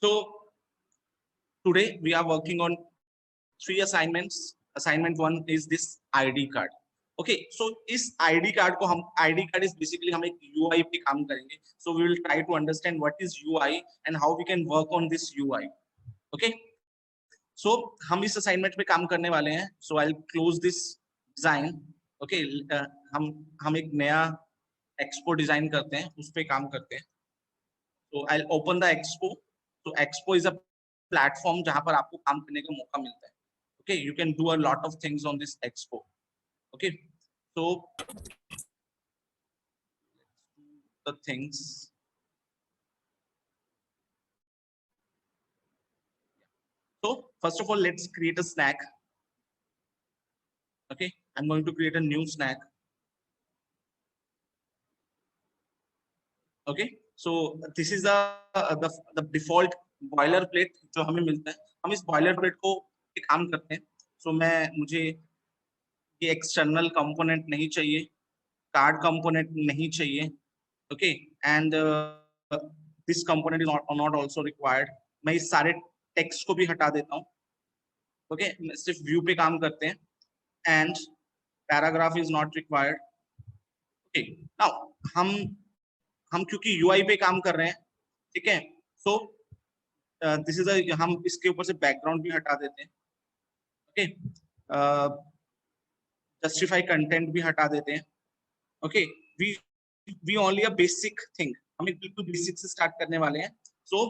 So today we are working on 3 assignments. Assignment 1 is this ID card. Okay, so इस ID card को हम ID card is basically हम एक UI पे काम करेंगे. So we will try to understand what is UI and how we can work on this UI. Okay, so हम इस assignment पे काम करने वाले हैं. So I'll close this design. Okay, हम एक नया Expo design करते हैं, उस पे काम करते हैं. So I'll open the Expo. So Expo is a platform जहाँ पर आपको काम करने का मौका मिलता है. Okay, you can do a lot of things on this Expo. Okay, so the things. So first of all, let's create a snack. Okay, I'm going to create a new snack. Okay, so this is the default boilerplate जो हमें मिलता है. हम इस boilerplate को एक काम करते हैं. So मुझे ये external component नहीं चाहिए, card component नहीं चाहिए. Okay, and this component is not also required. मैं इस सारे text को भी हटा देता हूँ. Okay, सिर्फ view पे काम करते हैं. And paragraph is not required. Okay, now हम क्योंकि UI पे काम कर रहे हैं, ठीक है, so this is a हम इसके ऊपर से background भी हटा देते हैं. Okay, justify content भी हटा देते हैं. Okay, we only a basic thing. हम एक बिल्कुल बेसिक से स्टार्ट करने वाले हैं. So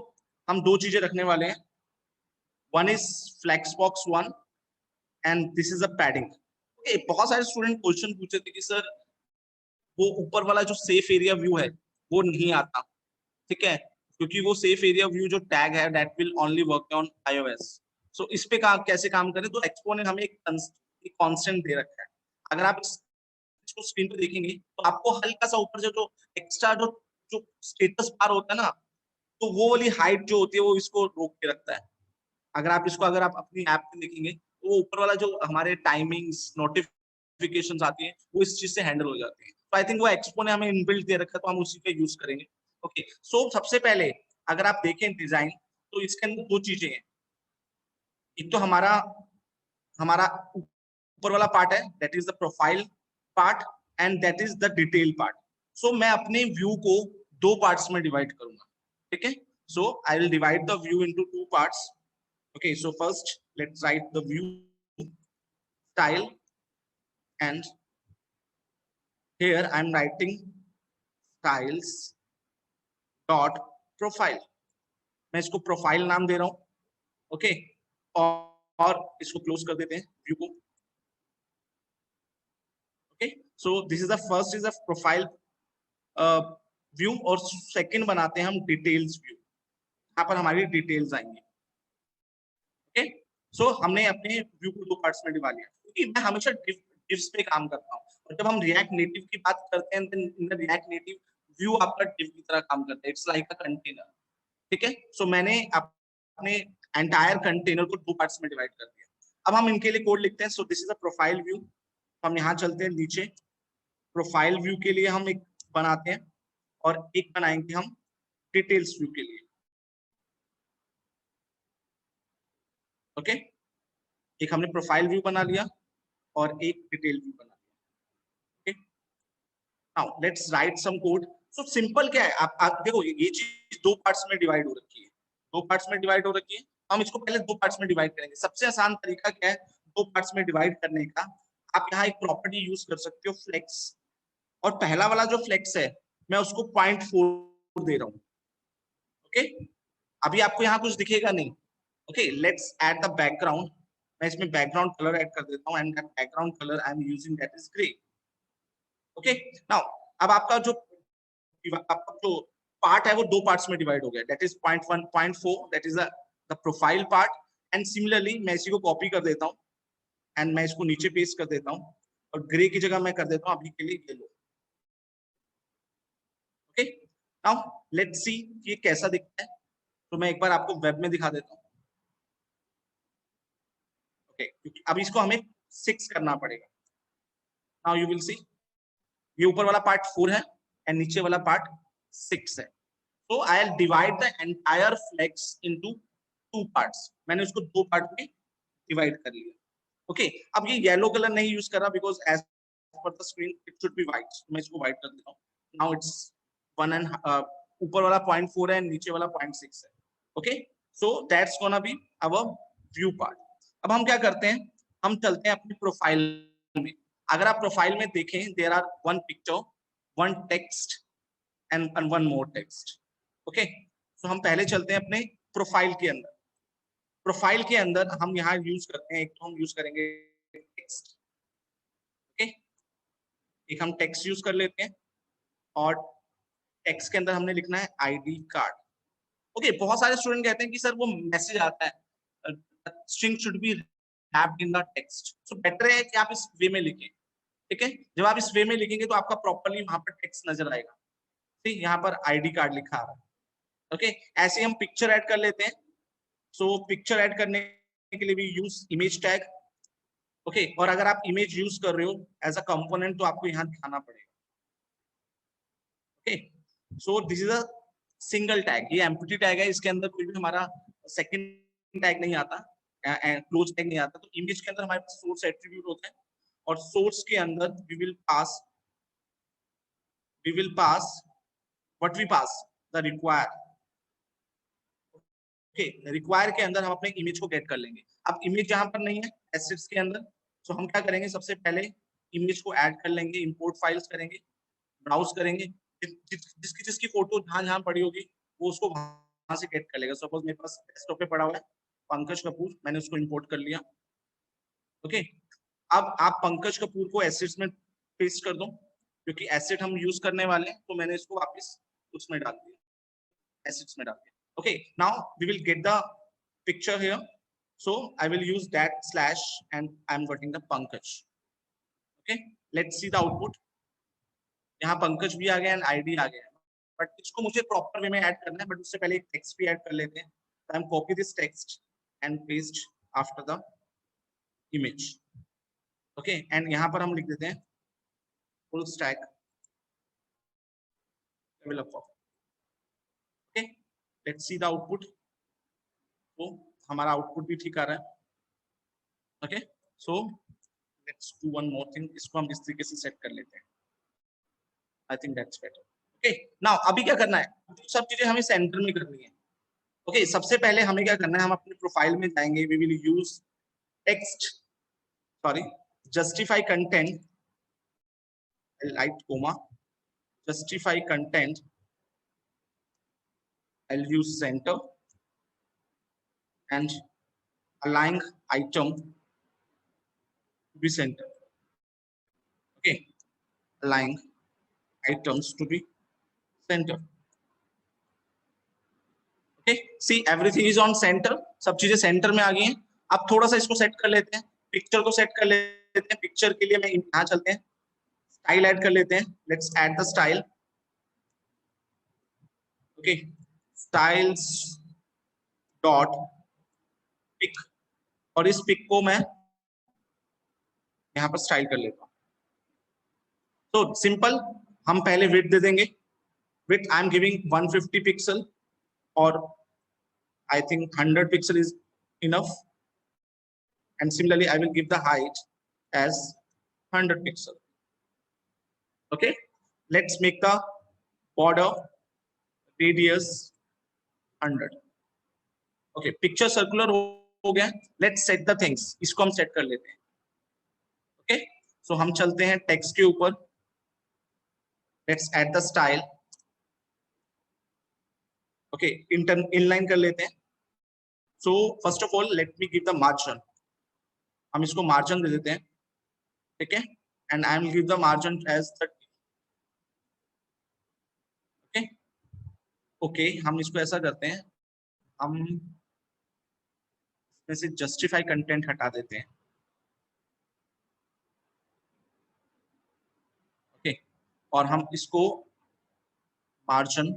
हम दो चीजें रखने वाले हैं. One is flexbox 1 and this is a padding. Okay, बहुत सारे स्टूडेंट क्वेश्चन पूछे थे कि सर वो ऊपर वाला जो सेफ एरिया व्यू है वो नहीं आता, ठीक है, क्योंकि वो सेफ एरिया व्यू जो टैग है that will only work on iOS. सो इस पे कैसे काम करें, तो एक्सपो ने हमें एक कांस्टेंट दे रखा है. अगर आप इसको स्क्रीन पे देखेंगे तो आपको हल्का सा ऊपर से जो एक्स्ट्रा जो स्टेटस बार होता है ना, तो वो वाली हाइट जो होती है वो इसको रोक के रखता है. अगर आप अपनी ऐप पे देखेंगे तो वो ऊपर वाला जो हमारे टाइमिंग्स नोटिफिकेशंस आती है वो इस चीज से हैंडल हो जाती है. तो आई थिंक वो एक्सपो ने हमें इनबिल्ट दे रखा है, तो हम उसी का यूज करेंगे. ओके, सो सबसे पहले अगर आप देखें डिजाइन तो इसके अंदर दो चीजें हैं. एक तो हमारा ऊपर वाला पार्ट है, that is the profile part and that is the detail part. So मैं अपने व्यू को दो पार्ट्स में डिवाइड करूंगा, ठीक है. So I will divide the view into two parts. Okay, so first let's write the view style and here I'm writing styles dot profile. मैं इसको प्रोफाइल नाम दे रहा हूं. ओके, और इसको क्लोज कर देते हैं व्यू को. Okay, so this is the first is a profile view और सेकंड बनाते हैं हम डिटेल्स व्यू. यहाँ पर हमारी डिटेल्स आएंगी. ओके, सो हमने अपने व्यू को दो पार्ट्स में डिवाइड किया, क्योंकि मैं हमेशा डिव्स पे काम करता हूँ. और जब हम रिएक्ट नेटिव की बात करते हैं, in the react native view आपका डिव की तरह काम करता है. इट्स लाइक अ कंटेनर, ठीक है. सो मैंने अपने एंटायर कंटेनर को दो पार्ट्स में डिवाइड कर दिया. अब हम इनके लिए कोड लिखते हैं. सो this is a profile view. हम यहाँ चलते हैं नीचे. प्रोफाइल व्यू के लिए हम एक बनाते हैं और एक बनाएंगे हम डिटेल्स व्यू के लिए. ओके, एक हमने प्रोफाइल व्यू बना लिया और एक डिटेल व्यू बना लिया. Okay, now let's write some code. So simple क्या है, आप देखो ये चीज दो पार्ट्स में डिवाइड हो रखी है. दो पार्ट्स में डिवाइड हो रखी है. हम इसको पहले दो पार्ट्स में डिवाइड करेंगे. सबसे आसान तरीका क्या है दो पार्ट्स में डिवाइड करने का, आप यहाँ एक प्रॉपर्टी यूज कर सकते हो फ्लेक्स. और पहला वाला जो फ्लेक्स है मैं उसको 0.4 दे रहा हूँ. ओके, अभी आपको यहाँ कुछ दिखेगा नहीं. Okay, let's add the background. मैं इसमें बैकग्राउंड कलर ऐड कर देता हूँ and that background colour I am using that is grey. Okay, now अब आपका जो पार्ट है वो दो पार्ट्स में डिवाइड हो गया. That is 0.1 0.4 that is the profile part. And similarly मैं इसी को कॉपी कर देता हूँ एंड मैं इसको नीचे पेस्ट कर देता हूँ और ग्रे की जगह मैं कर देता हूँ अभी के लिए yellow. Okay, now let's see ये कैसा दिखता है. तो मैं एक बार आपको वेब में दिखा देता हूँ. ओके, क्योंकि अब इसको हमें 6 करना पड़ेगा. नाउ यू विल सी ये ऊपर वाला पार्ट 4 है एंड नीचे वाला पार्ट 6 है. So I'll divide the entire flex into 2 parts. मैंने उसको 2 पार्ट में डिवाइड कर लिया. ओके, अब ये येलो कलर नहीं यूज कर रहा because as per the screen it should be white. मैं इसको व्हाइट कर देता हूँ. नाउ इट्स 1 एंड ऊपर वाला 0.4 है, नीचे वाला 0.6 है. Okay, so that's gonna be our view part. अब हम क्या करते हैं, हम चलते हैं अपनी प्रोफाइल में. अगर आप प्रोफाइल में देखें, there are 1 picture, 1 text and 1 more text. Okay, तो हम पहले चलते हैं अपने प्रोफाइल के अंदर. प्रोफाइल के अंदर हम यहाँ यूज करते हैं, एक तो हम यूज करेंगे टेक्स्ट. ओके, एक हम टेक्स्ट यूज कर लेते हैं और टेक्स्ट के अंदर हमने लिखना है आईडी कार्ड. ओके, बहुत सारे स्टूडेंट कहते हैं कि सर वो मैसेज आता है string should be wrapped in the text. So better है कि आप इस वे में लिखें. ठीक है, जब आप इस वे में लिखेंगे तो आपका प्रॉपर्ली वहां पर टेक्स्ट नजर आएगा. ठीक, यहाँ पर आईडी कार्ड लिखा आ रहा है. ओके, ऐसे हम पिक्चर ऐड कर लेते हैं. सो पिक्चर ऐड करने के लिए भी यूज इमेज टैग. ओके, और अगर आप इमेज यूज कर रहे हो एज अ कंपोनेंट तो आपको यहाँ दिखाना पड़ेगा. Okay, so this is a single tag. ये एम्प्टी टैग है, इसके अंदर कोई भी हमारा सेकंड टैग नहीं आता, क्लोज टैग नहीं आता. तो इमेज के अंदर हमारे पास सोर्स एट्रीब्यूट होता है और सोर्स के अंदर we will pass what we pass the require. Okay, require के अंदर हम अपने इमेज को गेट कर लेंगे. अब इमेज जहां पर नहीं है एसेट्स के अंदर, तो हम क्या करेंगे, सबसे पहले इमेज को ऐड कर लेंगे, इंपोर्ट फाइल्स करेंगे, ब्राउज करेंगे. जिसकी जिसकी फोटो जहां जहां पड़ी होगी वो उसको वहां से गेट कर लेगा. सपोज मेरे पास डेस्कटॉप पे पड़ा हुआ है पंकज कपूर, मैंने उसको इंपोर्ट कर लिया. ओके, अब आप पंकज कपूर को एसेट्स में पेस्ट कर दो, क्योंकि एसेट हम यूज करने वाले हैं, तो मैंने इसको वापस उसमें डाल दिया, एसेट्स में डाल दिया. Okay, now we will get the picture here. So I will use that slash and I'm getting the Pankaj. Okay, let's see the output. यहाँ पंकज भी आ गया एंड आईडी आ गया. बट इसको मुझे प्रॉपर वे में ऐड करना है, बट उससे पहले एक टेक्स्ट भी ऐड कर लेते हैं. तो I am copy this text and paste after the image. Okay, and यहाँ पर हम लिख देते हैं full stack developer. Okay, let's see the output. तो हमारा आउटपुट भी ठीक आ रहा है. Okay, so let's do one more thing. इसको हम इस तरीके से सेट कर लेते हैं. I think that's better. Okay, now अभी क्या करना है, सब चीजें हमें सेंटर में करनी है. ओके, सबसे पहले हमें क्या करना है, हम अपने प्रोफाइल में जाएंगे. We will use text, sorry, justify content, right comma, justify content. I'll use center and align item to be center. Okay, align items to be center. Okay, see everything is on center. सब चीजें centre में आ गई हैं. अब थोड़ा सा इसको set कर लेते हैं, पिक्चर को सेट कर लेते हैं. पिक्चर के लिए मैं यहाँ चलते हैं, स्टाइल ऐड कर लेते हैं. Let's add the style. Okay, styles dot pic, और इस पिक को मैं यहाँ पर स्टाइल कर लेता हूँ. तो सिंपल, हम पहले विड्थ दे देंगे. Width I am giving 150 pixel और I think 100 pixel is enough, and similarly I will give the height as 100 pixel. Okay, let's make the border radius 100. Okay, picture circular हो गया. Let's set the things. इसको हम set कर लेते हैं. Okay, so हम चलते हैं टेक्स्ट के ऊपर. Let's add the style. Okay, inline कर लेते हैं. So first of all let me give the margin. हम इसको मार्जिन दे देते हैं. ठीक है, and I will give the margin as 30. Okay, okay, हम इसको ऐसा करते हैं, हम इसमें से जस्टिफाई कंटेंट हटा देते हैं. ओके, और हम इसको मार्जिन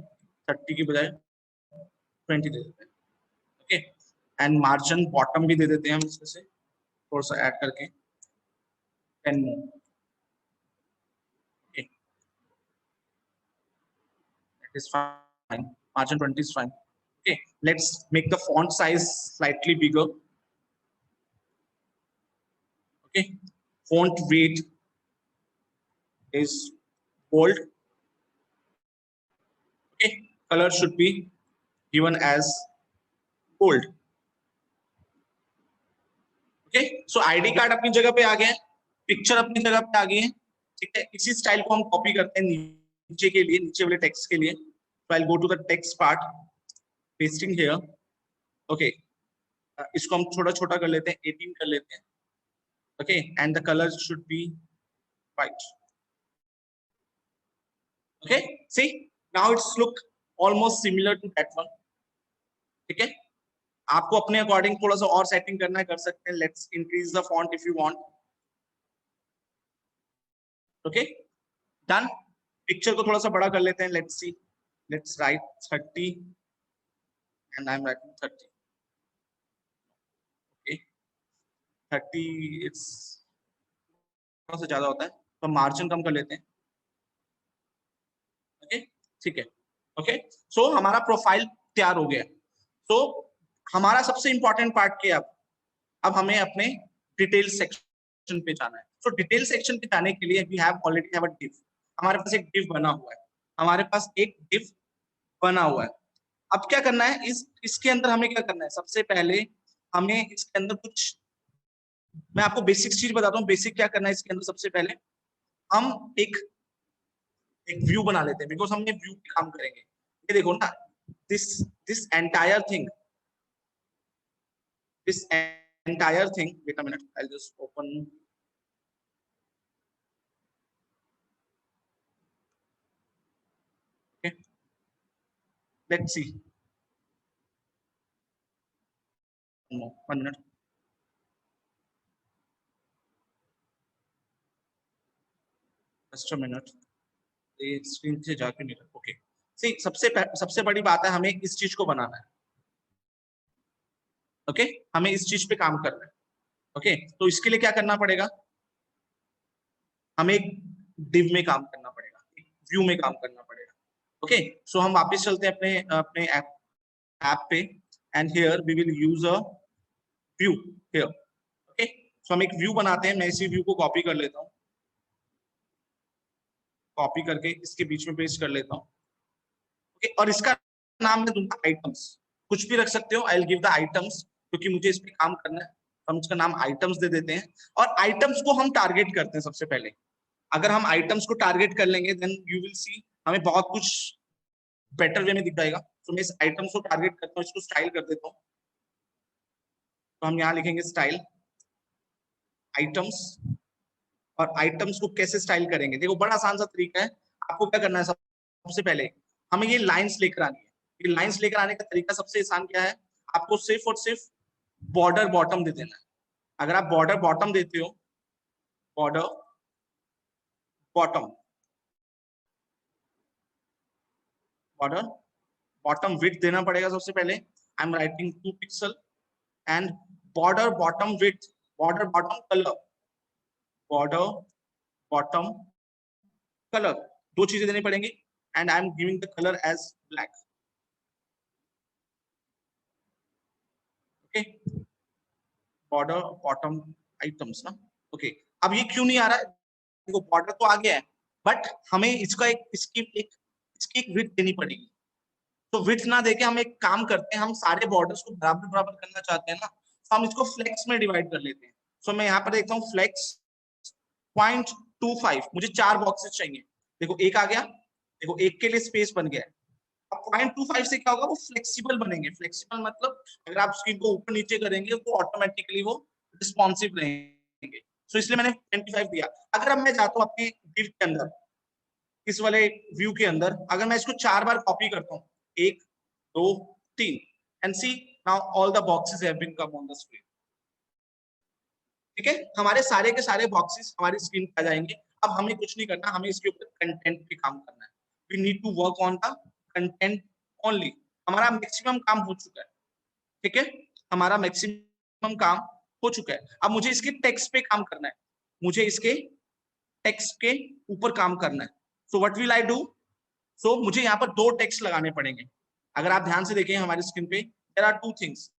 30 की बजाय 20 दे देते हैं. ओके, एंड मार्जिन बॉटम भी दे देते हैं हम इसमें से थोड़ा सा ऐड करके 10 more. Okay, that is fine. margin 20 is fine. Okay, let's make the font size slightly bigger. Okay, font weight is bold. Okay, color should be given as bold. Okay, so ID card अपनी जगह पे आ गया है, picture अपनी जगह पे आ गई है, ठीक है। इसी स्टाइल को हम कॉपी करते हैं नीचे के लिए, नीचे वाले टेक्स्ट के लिए। So I will go to the text part, pasting here. Okay, इसको हम थोड़ा छोटा कर लेते हैं, 18 कर लेते हैं। Okay, and the colour should be white. Okay, see now it's look almost similar to that one. ठीक है, आपको अपने अकॉर्डिंग थोड़ा सा और सेटिंग करना है, कर सकते हैं। Let's increase the font if you want. Okay, done. Picture को थोड़ा सा बड़ा कर लेते हैं। Let's see, let's write 30 and I am writing 30। Okay, 30 it's थोड़ा सा ज्यादा होता है, तो मार्जिन कम कर लेते हैं। ओके, ठीक है। ओके, सो हमारा प्रोफाइल तैयार हो गया। तो हमारा सबसे इंपॉर्टेंट पार्ट क्या है? अब हमें अपने डिटेल सेक्शन पे जाना है। तो डिटेल सेक्शन पे जाने के लिए we have already have a div. हमारे पास एक डिव बना हुआ है, हमारे पास एक डिव बना हुआ है। अब क्या करना है, इसके अंदर हमें क्या करना है? सबसे पहले हमें इसके अंदर कुछ, मैं आपको बेसिक चीज बताता हूँ। बेसिक क्या करना है इसके अंदर? सबसे पहले हम एक व्यू बना लेते हैं, बिकॉज हम ये व्यू पे काम करेंगे। ये देखो ना, this entire thing, this entire thing, wait a minute, I'll just open. Okay, let's see. No, 1 minute. Just a minute. ये स्क्रीन से जाके नहीं रहा। ओके, सी सबसे बड़ी बात है, हमें इस चीज को बनाना है। ओके, हमें इस चीज पे काम करना है। ओके, तो इसके लिए क्या करना पड़ेगा? हमें एक डिव में काम करना पड़ेगा, एक व्यू में काम करना पड़ेगा। ओके, सो हम वापस चलते हैं अपने अपने ऐप पे, and here we will use a view here. Okay, so हम एक व्यू बनाते हैं। मैं इसी व्यू को कॉपी कर लेता हूँ, कॉपी करके इसके बीच में पेस्ट कर लेता हूँ। ओके, और इसका नाम मैं दूंगा आइटम्स। कुछ भी रख सकते हो, I will give the items, क्योंकि मुझे इस पे काम करना है। हम इसका नाम आइटम्स दे देते हैं, और आइटम्स को हम टारगेट करते हैं सबसे पहले। अगर हम आइटम्स को टारगेट कर लेंगे, देन यू विल सी हमें बहुत कुछ बेटर वे में दिख जाएगा। तो मैं इस आइटम्स को टारगेट करता हूँ, इसको स्टाइल कर देता हूँ। तो हम यहाँ लिखेंगे स्टाइल आइटम्स। और आइटम्स को कैसे स्टाइल करेंगे? देखो, बड़ा आसान सा तरीका है। आपको क्या करना है? सबसे पहले हमें ये लाइंस लेकर आनी है। ये लाइंस लेकर आने का तरीका सबसे आसान क्या है? आपको सिर्फ और सिर्फ बॉर्डर बॉटम दे देना है। अगर आप बॉर्डर बॉटम देते हो, border bottom, border bottom width देना पड़ेगा सबसे पहले। I am writing 2 pixel, and border bottom width, border bottom colour, border bottom colour, दो चीजें देनी पड़ेंगी। And I am giving the colour as black. Okay, border bottom items ना। Okay, अब ये क्यों नहीं आ रहा है? देखो, बॉर्डर तो आ गया है, बट हमें इसका इसकी एक विड्थ देनी पड़ेगी। तो विड्थ ना देके हम एक काम करते हैं, हम सारे बॉर्डर्स को बराबर बराबर करना चाहते हैं ना, तो हम इसको फ्लेक्स में डिवाइड कर लेते हैं। सो मैं यहाँ पर देखता हूँ फ्लेक्स 0.25, मुझे 4 बॉक्सेस चाहिए। देखो, एक आ गया, देखो एक के लिए स्पेस बन गया है। अब 0.25 से क्या होगा? वो फ्लेक्सिबल बनेंगे। फ्लेक्सिबल मतलब अगर आप स्क्रीन को ऊपर नीचे करेंगे तो ऑटोमेटिकली वो रिस्पॉन्सिव रहेंगे। सो इसलिए मैंने 25 दिया। अगर अब मैं जाता हूँ अपने डिव के अंदर, इस वाले व्यू के अंदर, अगर मैं इसको 4 बार कॉपी करता हूँ, 1 2 3, and see now all the boxes have been come on the screen. ठीक है, हमारे सारे के सारे बॉक्सेस हमारी स्क्रीन पे आ जाएंगे। अब हमें कुछ नहीं करना, हमें इसके ऊपर कंटेंट पे काम करना है। We need to work on the content only. हमारा मैक्सिमम काम हो चुका है। ठीक है, हमारा मैक्सिमम काम हो चुका है। अब मुझे इसके टेक्स्ट पे काम करना है, मुझे इसके टेक्स्ट के ऊपर काम करना है। So what will I do? So मुझे यहाँ पर 2 टेक्स्ट लगाने पड़ेंगे। अगर आप ध्यान से देखें हमारी स्क्रीन पे, there are two things,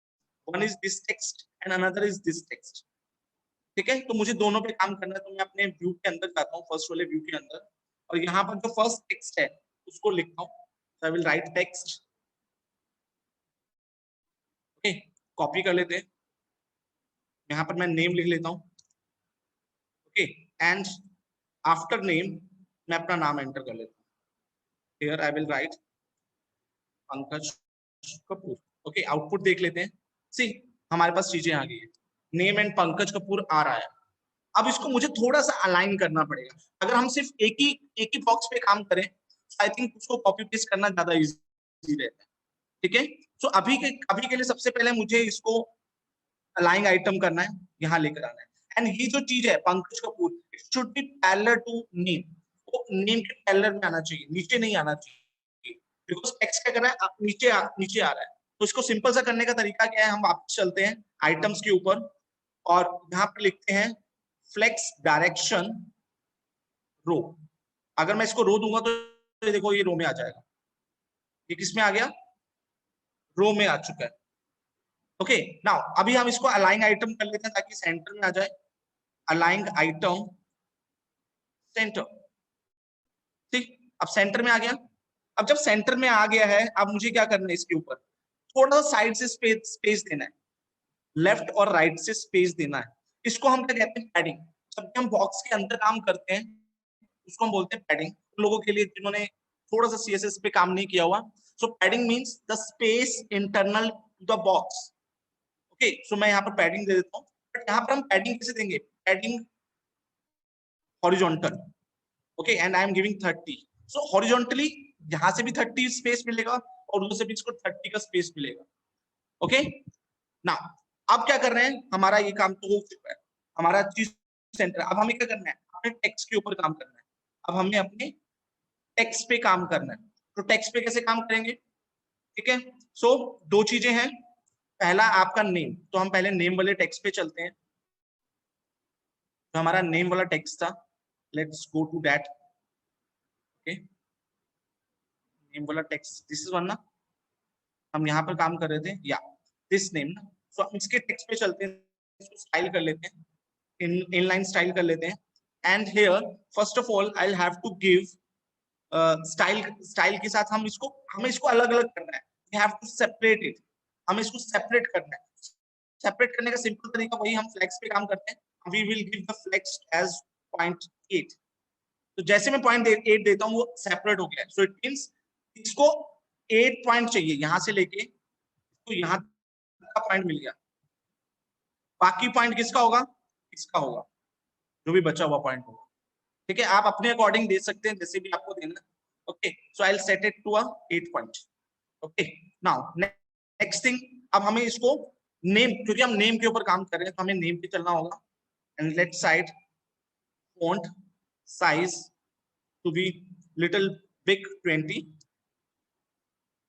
one is this text and another is this text. ठीक है, तो मुझे दोनों पे काम करना है, तो मैं अपने व्यू के अंदर जाता हूँ, फर्स्ट वाले व्यू के अंदर, और यहाँ पर जो फर्स्ट टेक्स्ट है उसको लिखता हूँ। आई will right text, okay, copy कर लेते हैं, यहाँ पर मैं नेम लिख लेता हूँ, ओके, एंड आफ्टर नेम मैं अपना नाम एंटर कर लेता हूँ। Here I will right Pankaj Kapoor, okay, output देख लेते हैं। सी, हमारे पास चीजें आ गई है, नेम एंड पंकज कपूर आ रहा है। अब इसको मुझे थोड़ा सा अलाइन करना पड़ेगा। अगर हम सिर्फ एक ही बॉक्स पे काम करें, आई थिंक उसको कॉपी पेस्ट करना ज्यादा इजी रहता है। ठीक है, सो अभी के लिए सबसे पहले मुझे इसको अलाइन आइटम करना है, यहाँ लेकर आना है। एंड ये जो चीज है Pankaj Kapoor, it should be parallel to name, वो नेम के पैरेलल में आना चाहिए, नीचे नहीं आना चाहिए, बिकॉज टेक्स्ट क्या कर रहा है, नीचे आ रहा है। तो इसको सिंपल सा करने का तरीका क्या है, हम वापस चलते हैं आइटम्स के ऊपर और यहाँ पर लिखते हैं फ्लेक्स डायरेक्शन रो। अगर मैं इसको रो दूंगा तो ये देखो ये रो में आ जाएगा, ये किस में आ गया, रो में आ चुका है। ओके, नाउ अभी हम इसको अलाइन आइटम कर लेते हैं ताकि सेंटर में आ जाए। अलाइन आइटम सेंटर, ठीक, अब सेंटर में आ गया। अब जब सेंटर में आ गया है, अब मुझे क्या करना है, इसके ऊपर थोड़ा सा साइड से स्पेस देना है, लेफ्ट और राइट से स्पेस देना है। इसको हम क्या कहते हैं, पैडिंग। जब भी हम बॉक्स के अंदर काम करते हैं उसको हम बोलते हैं पैडिंग। लोगों के लिए जिन्होंने थोड़ा सा सीएसएस पे काम नहीं किया हुआ, so padding means the space internal to the box. Okay, so मैं यहाँ पर पैडिंग दे देता हूँ, बट यहाँ पर हम पैडिंग कैसे देंगे, padding horizontal, okay, and I am giving 30। So horizontally यहाँ से भी 30 स्पेस मिलेगा और उधर से भी इसको 30 का स्पेस मिलेगा। ओके, ना अब क्या कर रहे हैं, हमारा ये काम तो हो चुका है, हमारा चीज सेंटर। अब हमें क्या करना है, अपने टेक्स्ट के ऊपर काम करना है। अब हमें अपने टेक्स्ट पे काम करना है, तो टेक्स्ट पे कैसे काम करेंगे, ठीक है। सो दो चीजें हैं, पहला आपका नेम, तो हम पहले नेम वाले टेक्स्ट पे चलते हैं। तो हमारा नेम वाला टेक्स्ट था, let's go to that, okay, name वाला टेक्स्ट, दिस इज वन ना, हम यहाँ पर काम कर रहे थे, या दिस नेम ना। सो हम इसके टेक्स्ट पे चलते हैं, इसको स्टाइल कर लेते हैं, इनलाइन स्टाइल कर लेते हैं। And here first of all I will have to give style के साथ हमें इसको अलग अलग करना है, we have to separate it, हमें इसको सेपरेट करना है। सेपरेट करने का सिंपल तरीका वही, हम फ्लेक्स पे काम करते हैं, we will give the flex as 0.8। तो जैसे मैं 0.8 देता हूँ वो सेपरेट हो गया, सो इट मींस इसको 8 पॉइंट चाहिए, यहां से लेके तो यहाँ का पॉइंट मिल गया, बाकी पॉइंट किसका होगा, इसका होगा, जो भी बचा हुआ पॉइंट होगा। ठीक है, आप अपने अकॉर्डिंग दे सकते हैं जैसे भी आपको देना। Okay, so I will set it to a 8 point. Okay, now next thing, अब हमें इसको नेम, क्योंकि हम नेम के ऊपर काम कर रहे हैं तो हमें नेम पे चलना होगा। And let side font size to be little big 20,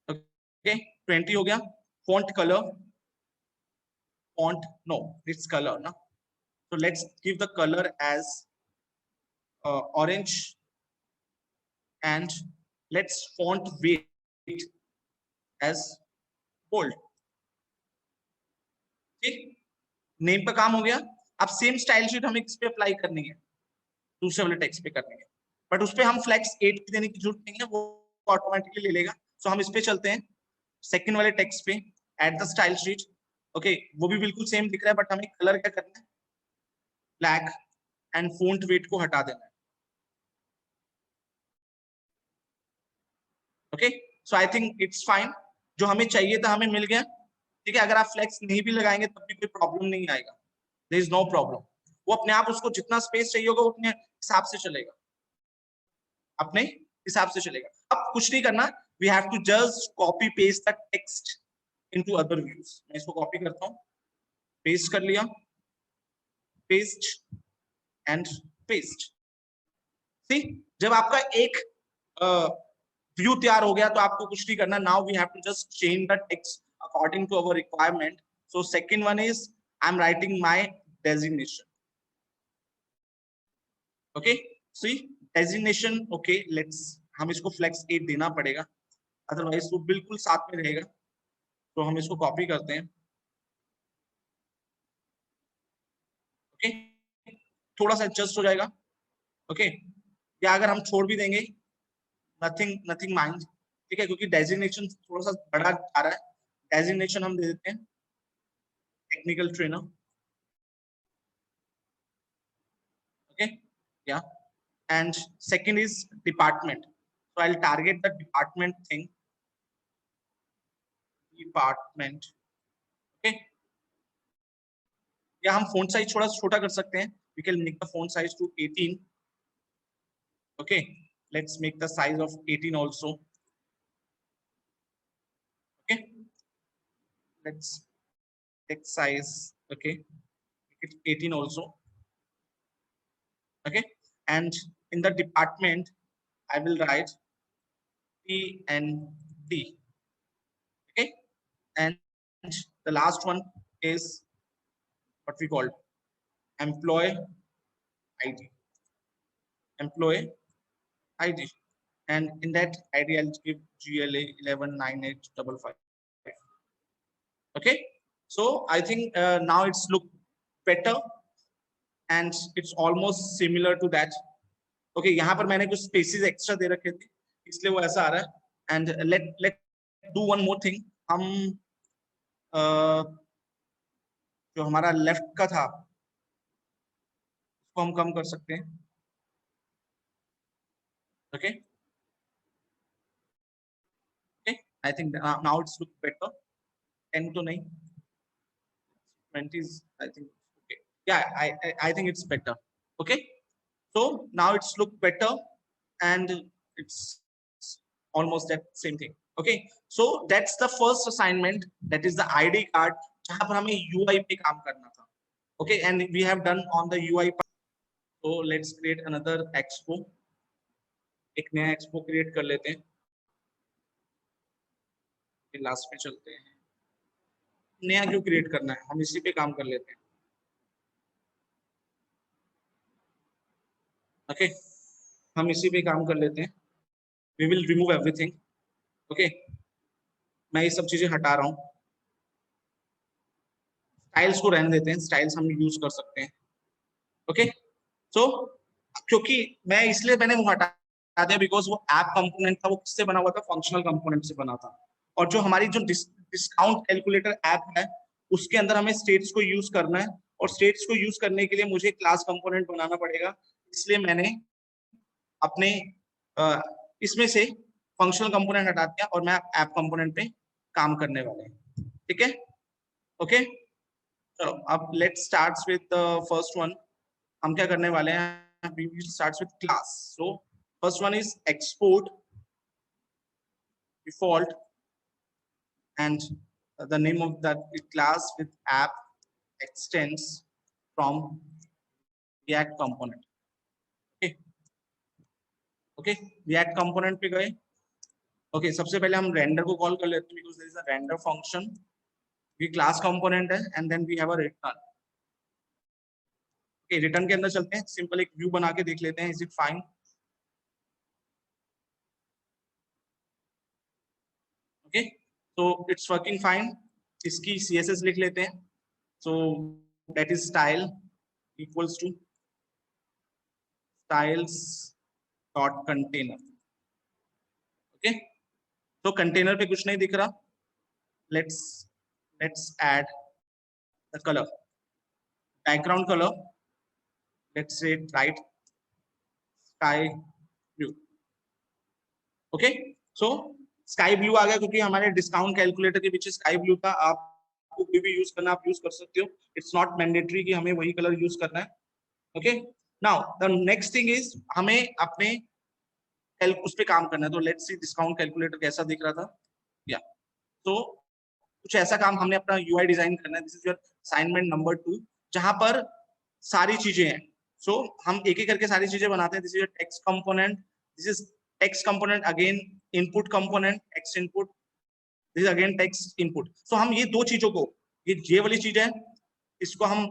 okay 20 हो गया। Font colour, font no it's colour ना, so let's give the color as orange, and let's font weight as bold। ठीक, नेम का काम हो गया। अब सेम स्टाइल शीट हमें किस पे अप्लाई करनी है, दूसरे वाले टेक्स्ट पे करनी है, बट उस पे हम फ्लेक्स 8 की देने की जरूरत नहीं है, वो ऑटोमेटिकली ले लेगा। सो हम इस पे चलते हैं, सेकंड वाले टेक्स्ट पे, at the style sheet, okay, वो भी बिल्कुल सेम दिख रहा है, बट हमें कलर क्या करना है, ब्लैक, एंड फॉन्ट वेट को हटा देना है। Okay, so I think it's fine, जो हमें चाहिए था हमें मिल गया। ठीक है, अगर आप फ्लेक्स नहीं भी लगाएंगे तब भी कोई प्रॉब्लम नहीं आएगा, देयर इज नो प्रॉब्लम, वो अपने आप उसको जितना स्पेस चाहिए होगा वो अपने हिसाब से चलेगा, अपने हिसाब से चलेगा। अब कुछ नहीं करना, we have to just copy paste the text into other views. मैं इसको कॉपी करता हूँ, पेस्ट कर लिया, पेस्ट एंड पेस्ट। सी, जब आपका एक व्यू तैयार हो गया तो आपको कुछ नहीं करना, now we have to just change the text according to our requirement. So second one is I am writing my designation, okay, see designation, okay, let's, हम इसको फ्लेक्स 8 देना पड़ेगा, अदरवाइज वो बिल्कुल साथ में रहेगा। तो हम इसको कॉपी करते हैं। ओके, थोड़ा सा एडजस्ट हो जाएगा। ओके, या अगर हम छोड़ भी देंगे, नथिंग नथिंग माइंड, ठीक है, क्योंकि डेजिग्नेशन थोड़ा सा बड़ा आ रहा है। डेजिग्नेशन हम दे देते हैं टेक्निकल ट्रेनर। ओके, या and second is department, so I'll target the department thing, department। okay, या हम font size थोड़ा छोटा कर सकते हैं, we can make the font size to 18। okay, let's make the size of 18 also। okay, let's text size, okay, make it 18 also। okay, and in the department I will write PND। okay, and the last one is what we call employee ID, employee ID, and in that ID I'll give GLA 119855। okay, so I think now it's look better and it's almost similar to that। okay, यहाँ पर मैंने कुछ spaces extra दे रखे थे, इसलिए वो ऐसा आ रहा है। and let do one more thing, हम जो हमारा लेफ्ट का था उसको हम कम कर सकते हैं। okay, okay, I think now it's look better। 10 तो नहीं, 20 is I think okay, yeah, I think it's better। okay, so now it's look better and it's almost that same thing। okay, so that's the first assignment, that is the ID card, जहां पर हमें UI पे काम करना था। okay, and we have done on the UI part। so let's create another expo, एक नया expo create कर लेते हैं, लास्ट पे चलते हैं। नया क्यों क्रिएट करना है, हम इसी पे काम कर लेते हैं। ओके, हम इसी पे काम कर लेते हैं। We will remove everything. Okay, मैं ये सब चीजें हटा रहा हूँ, स्टाइल्स को रहने देते हैं, स्टाइल्स हम यूज कर सकते हैं। ओके, सो क्योंकि मैं इसलिए मैंने वो हटा दिया बिकॉज वो ऐप कंपोनेंट था, वो किससे बना हुआ था, फंक्शनल कंपोनेंट से बना था। और जो हमारी जो डिस्काउंट कैलकुलेटर ऐप है उसके अंदर हमें स्टेट्स को यूज करना है, और स्टेट्स को यूज करने के लिए मुझे क्लास कंपोनेंट बनाना पड़ेगा। इसलिए मैंने अपने इसमें से फंक्शनल कंपोनेंट हटा दिया और मैं ऐप कंपोनेंट पे काम करने वाले हैं। ठीक है, ओके, चलो अब let's start with the first one. हम क्या करने वाले हैं, we will start with class. So first one is export default and the name of that class with app extends from React component। okay, okay, React component पे गए। okay, सबसे पहले हम रेंडर को कॉल कर लेते हैं, because there is a render function, ये क्लास कंपोनेंट है, and then we have a return। okay, return के अंदर चलते हैं, सिंपल एक व्यू बना के देख लेते हैं, is it fine। okay, so it's working fine। इसकी CSS लिख लेते हैं, so that is style equals to styles dot container। okay, तो कंटेनर पे कुछ नहीं दिख रहा, let's add the color, background color, let's say bright sky blue। Okay, so sky blue आ गया क्योंकि हमारे डिस्काउंट कैलकुलेटर के पीछे स्काई ब्लू था। आपको कोई भी यूज करना आप यूज कर सकते हो, इट्स नॉट मैंडेटरी कि हमें वही कलर यूज करना है। Okay, now the next thing is हमें अपने उस पे काम करना है। तो लेट्स सी डिस्काउंट कैलकुलेटर कैसा दिख रहा था, या तो कुछ ऐसा काम हमने अपना यूआई डिजाइन करना है। This is your assignment number 2, जहां पर सारी चीजें हैं। सो हम एक एक करके सारी चीजें बनाते हैं। This is your text component, this is text component again, input component text input, this is again text input. So हम ये दो चीजों को, ये वाली चीज है, इसको हम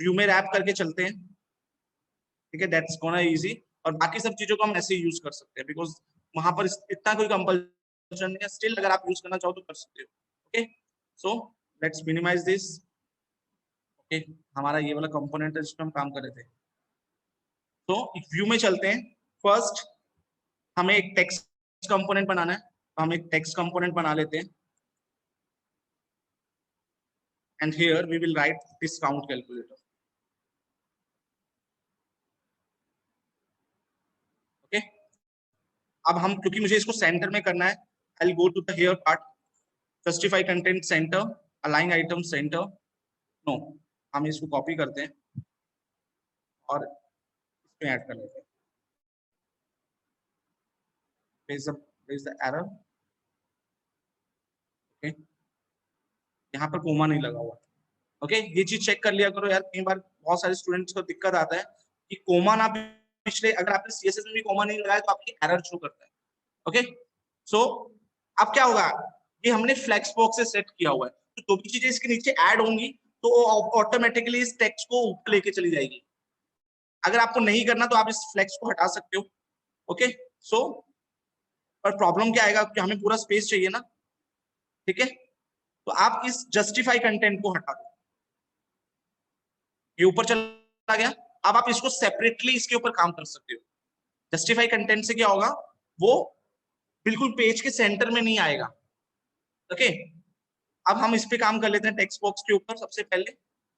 व्यू में रैप करके चलते हैं। ठीक है, दैट्स गोना इजी। और बाकी सब चीजों को हम ऐसे यूज कर सकते हैं बिकॉज वहां पर इतना कोई कंपल्सन वर्जन है, स्टिल अगर आप यूज करना चाहो तो कर सकते हो। Okay, so let's minimize this. Okay, हमारा ये वाला कंपोनेंट है जिस पे हम काम कर रहे थे। तो व्यू में चलते हैं। फर्स्ट हमें एक टेक्स्ट कंपोनेंट बनाना है, तो हम एक टेक्स्ट कंपोनेंट बना लेते हैं। And here we will write discount calculator. Okay, अब हम, क्योंकि मुझे इसको सेंटर में करना है, I will go to the here part, justify content centre, align item centre. No, हम इसको कॉपी करते हैं और इसमें ऐड कर लेते हैं। Where is the error? Okay, यहाँ पर कोमा नहीं लगा हुआ। ओके, ये चीज चेक कर लिया करो यार, कई बार बहुत सारे स्टूडेंट्स को दिक्कत आता है कि कोमा ना पिछले, अगर आपने सीएसएस में भी कोमा नहीं लगाया तो आपकी एरर शो करता है। ओके, सो अब क्या होगा, ये हमने फ्लेक्स बॉक्स से सेट किया हुआ है, तो जो भी चीजें इसके नीचे ऐड होंगी तो ऑटोमेटिकली इस टेक्स्ट को ऊपर लेके चली जाएगी। अगर आपको नहीं करना तो आप इस फ्लेक्स को हटा सकते हो। ओके, सो पर प्रॉब्लम क्या आएगा कि हमें पूरा स्पेस चाहिए ना, ठीक है, तो आप इस जस्टिफाई कंटेंट को हटा दो, ये ऊपर चला गया। अब आप इसको सेपरेटली इसके ऊपर काम कर सकते हो। जस्टिफाई कंटेंट से क्या होगा, वो बिल्कुल पेज के सेंटर में नहीं आएगा। ओके, अब हम इस पे काम कर लेते हैं टेक्स्ट बॉक्स के ऊपर। सबसे पहले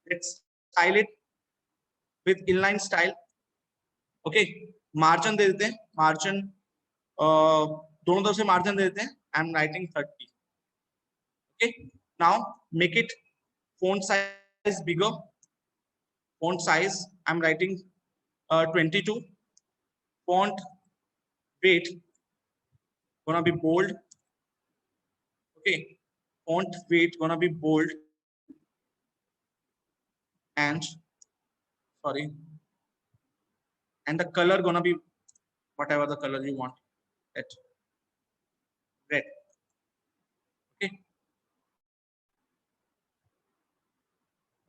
let's style it with inline style. Okay, margin दे देते हैं, मार्जिन दोनों तरफ से मार्जिन दे देते हैं। आई am writing 30। Okay, now make it font size bigger, font size I'm writing 22, font weight gonna be bold. Okay, font weight gonna be bold, and sorry, and the color gonna be whatever the color you want, that red. Okay,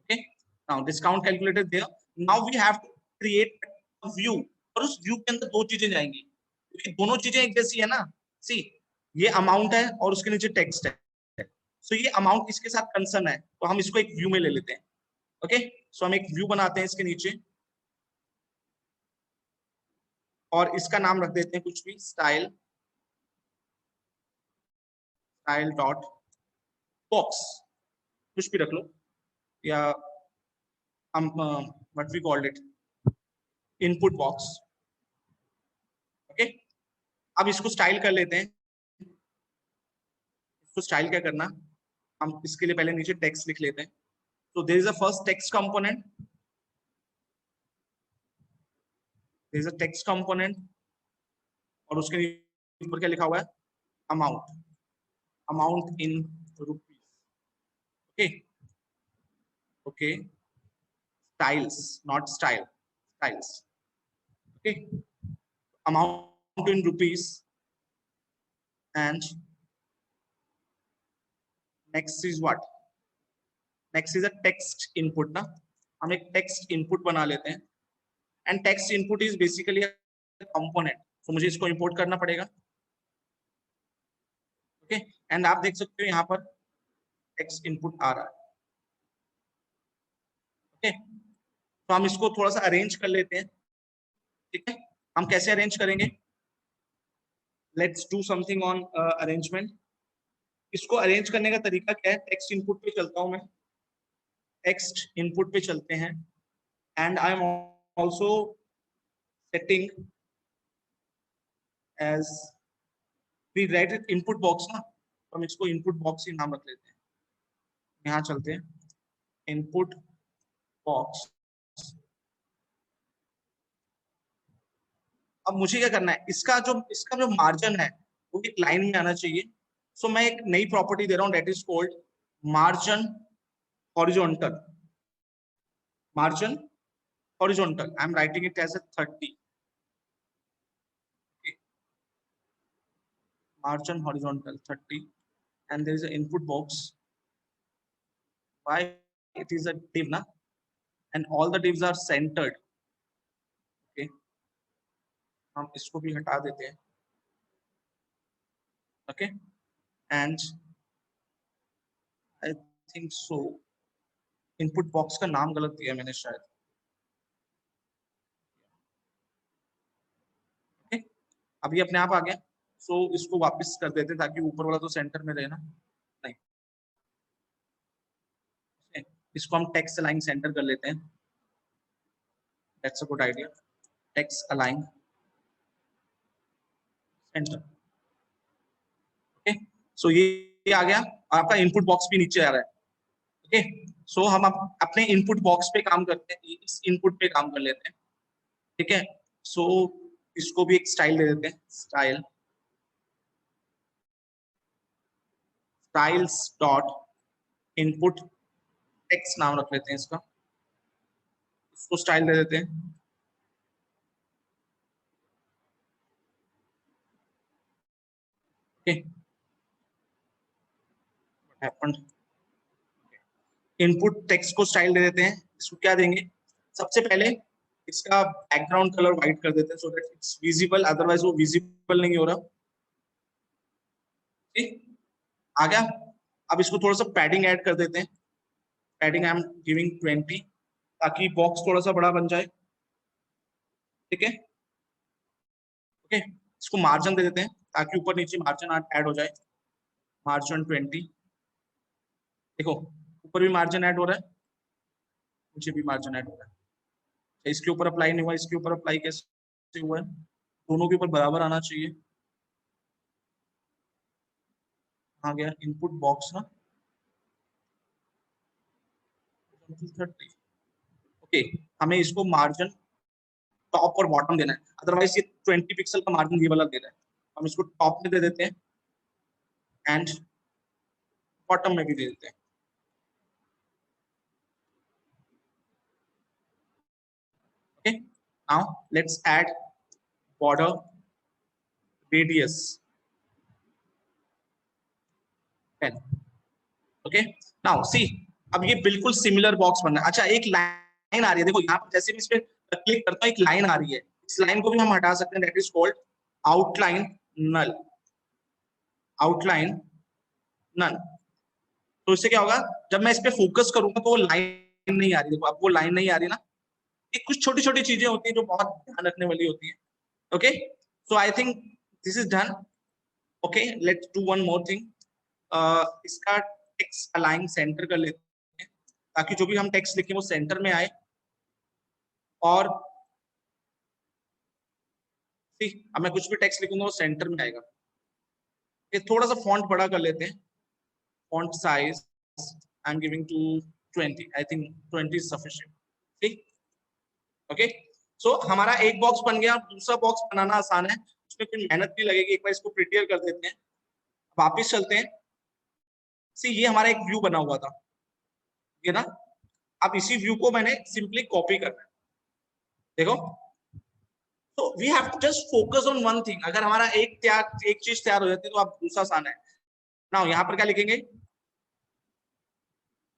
okay, now discount calculator there. Now we have to create a view, और उस view के अंदर दो चीजें जाएंगी, क्योंकि दोनों चीजें एक जैसी है ना। सी, ये अमाउंट है और उसके नीचे टेक्स्ट है, सो ये अमाउंट इसके साथ कंसर्न है, तो हम इसको एक व्यू में ले लेते हैं। ओके, सो हम एक व्यू बनाते हैं इसके नीचे, और इसका नाम रख देते हैं कुछ भी, स्टाइल, स्टाइल डॉट बॉक्स, कुछ भी रख लो, या हम what we called it, input box. Okay, अब इसको स्टाइल कर लेते हैं। इसको स्टाइल क्या करना, हम इसके लिए पहले नीचे टेक्स्ट लिख लेते हैं। तो there is a first text component, there is a text component, और उसके ऊपर क्या लिखा हुआ है, amount, amount in rupees. Okay, okay, styles, not style, styles. Okay, amount in rupees, and next is what, next is a text input ना, हम एक text input बना लेते हैं, and text input is basically a component, so मुझे इसको import करना पड़ेगा। ओके, एंड आप देख सकते हो यहाँ पर text input आ रहा है। ओके, तो हम इसको थोड़ा सा अरेंज कर लेते हैं। ठीक है, हम कैसे अरेंज करेंगे, let's do something on arrangement. इसको अरेंज करने का तरीका क्या है, टेक्स्ट इनपुट पे चलता हूं मैं, टेक्स्ट इनपुट पे चलते हैं, and I am also setting as we write input box ना, तो हम इसको इनपुट बॉक्स ही नाम रख लेते हैं। यहाँ चलते हैं, इनपुट बॉक्स। अब मुझे क्या करना है, इसका जो मार्जिन है वो एक लाइन में आना चाहिए। सो मैं एक नई प्रॉपर्टी दे रहा हूँ, that is called margin horizontal, margin horizontal, I am writing it as a 30. Okay. Margin horizontal 30, and there is an input box. Why it is a div na, and all the divs are centered. Okay, हम इसको भी हटा देते हैं। Okay, and I think so input box का नाम गलत दिया मैंने शायद। ओके, अभी अपने आप आ गया। सो इसको वापस कर देते हैं ताकि ऊपर वाला तो सेंटर में रहे ना। नहीं, इसको हम टेक्स्ट अलाइन सेंटर कर लेते हैं। That's a good idea. Text align centre. Okay, so ये आ गया और आपका इनपुट बॉक्स भी नीचे आ रहा है। ओके, सो हम अपने इनपुट बॉक्स पे काम करते हैं, इस इनपुट पे काम कर लेते हैं। ठीक है, सो इसको भी एक स्टाइल दे देते हैं। स्टाइल्स डॉट इनपुट टेक्स्ट नाम रख लेते हैं इसका। इसको स्टाइल दे देते हैं। ओके, इनपुट टेक्स्ट को स्टाइल दे देते हैं। इसको क्या देंगे, सबसे पहले इसका बैकग्राउंड कलर व्हाइट कर देते हैं सो दैट इट्स विजिबल, अदरवाइज वो विजिबल नहीं हो रहा। ठीक, आ गया। अब इसको थोड़ा सा पैडिंग ऐड कर देते हैं। पैडिंग आई एम गिविंग 20 ताकि बॉक्स थोड़ा सा बड़ा बन जाए। ठीक है, ओके, इसको मार्जिन दे देते हैं ताकि ऊपर नीचे मार्जिन ऐड हो जाए। मार्जिन 20। देखो, ऊपर भी मार्जिन ऐड हो रहा है, नीचे भी मार्जिन ऐड हो रहा है। इसके ऊपर अप्लाई नहीं हुआ, इसके ऊपर अप्लाई कैसे हुआ है? दोनों के ऊपर बराबर आना चाहिए। आ गया इनपुट बॉक्स ना 30। ओके, हमें इसको मार्जिन टॉप और बॉटम देना है, अदरवाइज ये 20 पिक्सल का मार्जिन ये वाला दे रहा है। हम इसको टॉप में दे देते हैं एंड बॉटम में भी दे देते हैं। Okay, now let's add border radius 10। Okay, now see, अब ये बिल्कुल सिमिलर बॉक्स बनना है। अच्छा, एक लाइन आ रही है, देखो यहाँ पर जैसे मैं इस पे क्लिक करता हूँ एक लाइन आ रही है, इस लाइन को भी हम हटा सकते हैं। That is called outline null. Outline null. तो इससे क्या होगा, जब मैं इस पे फोकस करूंगा तो वो लाइन नहीं आ रही। देखो अब वो लाइन नहीं आ रही ना। ये कुछ छोटी छोटी चीजें होती हैं जो बहुत ध्यान रखने वाली होती है। Okay, so I think this is done. Okay, let's do one more thing. इसका टेक्स्ट अलाइन सेंटर कर लेते हैं ताकि जो भी हम टेक्स्ट लिखें वो सेंटर में आए। और अब मैं कुछ भी टेक्स्ट लिखूंगा वो सेंटर में आएगा। ये थोड़ा सा फॉन्ट बड़ा कर लेते हैं। Font size I am giving to 20। I think 20 is sufficient. ठीक, ओके, सो हमारा एक बॉक्स बन गया। दूसरा बॉक्स बनाना आसान है, उसमें कोई मेहनत नहीं लगेगी। एक बार इसको प्रिटियर कर देते हैं, वापिस चलते हैं। सी, ये हमारा एक व्यू बना हुआ था, ये ना। अब इसी व्यू को मैंने सिंपली कॉपी करना है। देखो, तो we have to just focus on one thing. अगर हमारा एक चीज तैयार हो जाती है तो आप दूसरा आसान है ना। यहाँ पर क्या लिखेंगे,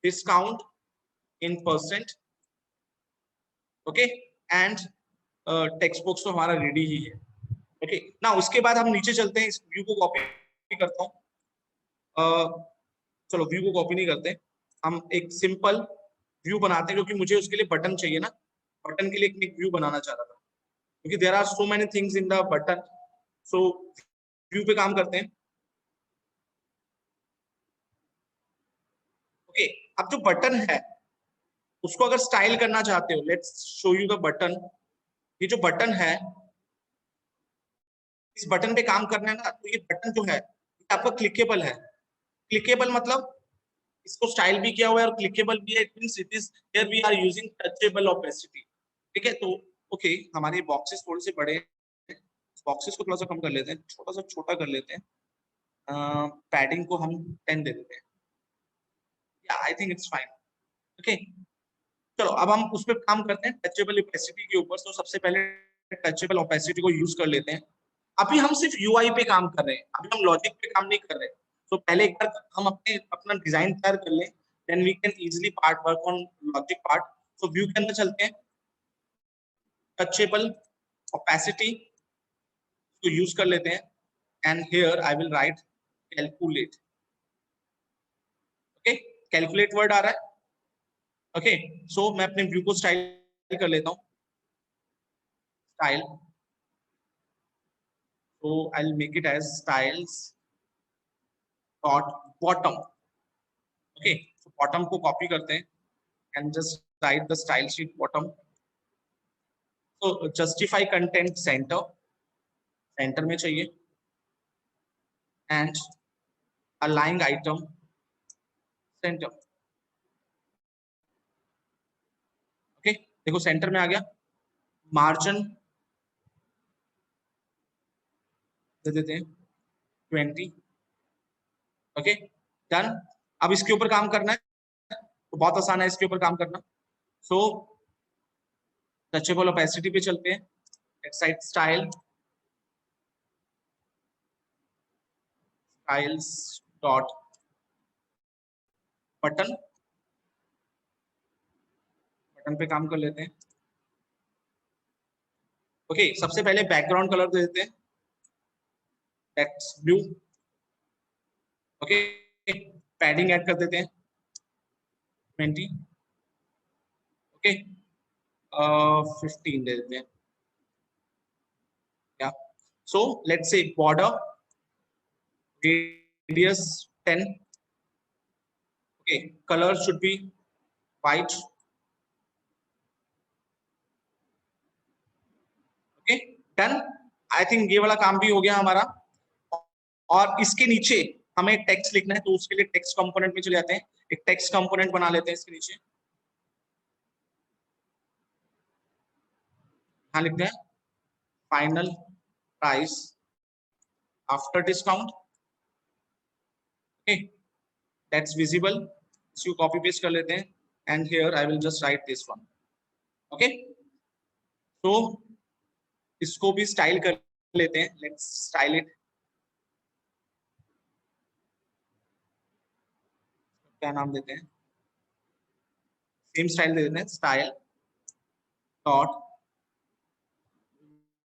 discount in percent. Okay, and text box तो हमारा रेडी ही है। ओके, ना उसके बाद हम नीचे चलते हैं, इस व्यू को कॉपी करता हूँ। चलो व्यू को कॉपी नहीं करते, हम एक सिंपल व्यू बनाते हैं, क्योंकि मुझे उसके लिए बटन चाहिए ना। बटन के लिए एक व्यू बनाना चाह रहा था, क्योंकि there are so many things in the button. So view पे काम करते हैं। ओके, अब जो बटन है उसको अगर स्टाइल करना चाहते हो, let's show you the button. ये जो बटन है, इस बटन पे काम करना है ना, तो ये बटन जो है ये आपका क्लिकेबल है। क्लिकेबल मतलब इसको स्टाइल भी किया हुआ है और क्लिकेबल भी है। It means it is here we are using touchable opacity. ठीक है, तो ओके, हमारे बॉक्सेस थोड़े से बड़े हैं, बॉक्सेस को थोड़ा सा कम कर लेते हैं, थोड़ा सा छोटा कर लेते हैं। पैडिंग को हम 10 दे देते हैं। या I think it's fine. Okay, चलो अब हम उस पर काम करते हैं, टचेबल ओपेसिटी के ऊपर। तो सबसे पहले टचेबल ओपेसिटी को यूज कर लेते हैं। अभी हम सिर्फ यूआई पे काम कर रहे हैं, अभी हम लॉजिक पे काम नहीं कर रहे। तो पहले एक बार हम अपना डिजाइन तैयार कर लें, then we can easily work on logic part. तो व्यू के अंदर चलते हैं, टचेबल ओपेसिटी को यूज कर लेते हैं, and here I will write calculate. Calculate word आ रहा है। ओके सो मैं अपने व्यू को स्टाइल कर लेता हूँ, style, so I'll make it as styles dot bottom. Okay so bottom को कॉपी करते हैं and just write the style sheet bottom. so justify content center, center में चाहिए, and align item center. Okay देखो centre में आ गया, margin दे देते हैं 20. Okay done. अब इसके ऊपर काम करना है तो बहुत आसान है इसके ऊपर काम करना। सो टचेबल ओपेसिटी पे चलते हैं, excite style, styles dot button, button पे काम कर लेते हैं। ओके सबसे पहले बैकग्राउंड कलर दे देते हैं, text blue. Okay padding add कर देते हैं 20। ओके 15 दे देते हैं। या so let's say border radius 10. okay color should be white. okay done। I think ये वाला काम भी हो गया हमारा। और इसके नीचे हमें टेक्स्ट लिखना है तो उसके लिए टेक्स्ट कंपोनेंट में चले जाते हैं, एक टेक्स्ट कंपोनेंट बना लेते हैं इसके नीचे। हाँ लिखते हैं final price after discount. Okay that's visible, इसको कॉपी पेस्ट कर लेते हैं and here I will just right this one. Okay तो इसको भी स्टाइल कर लेते हैं, लेट्स स्टाइल इट। क्या नाम देते हैं, सेम स्टाइल दे देते हैं, स्टाइल डॉट,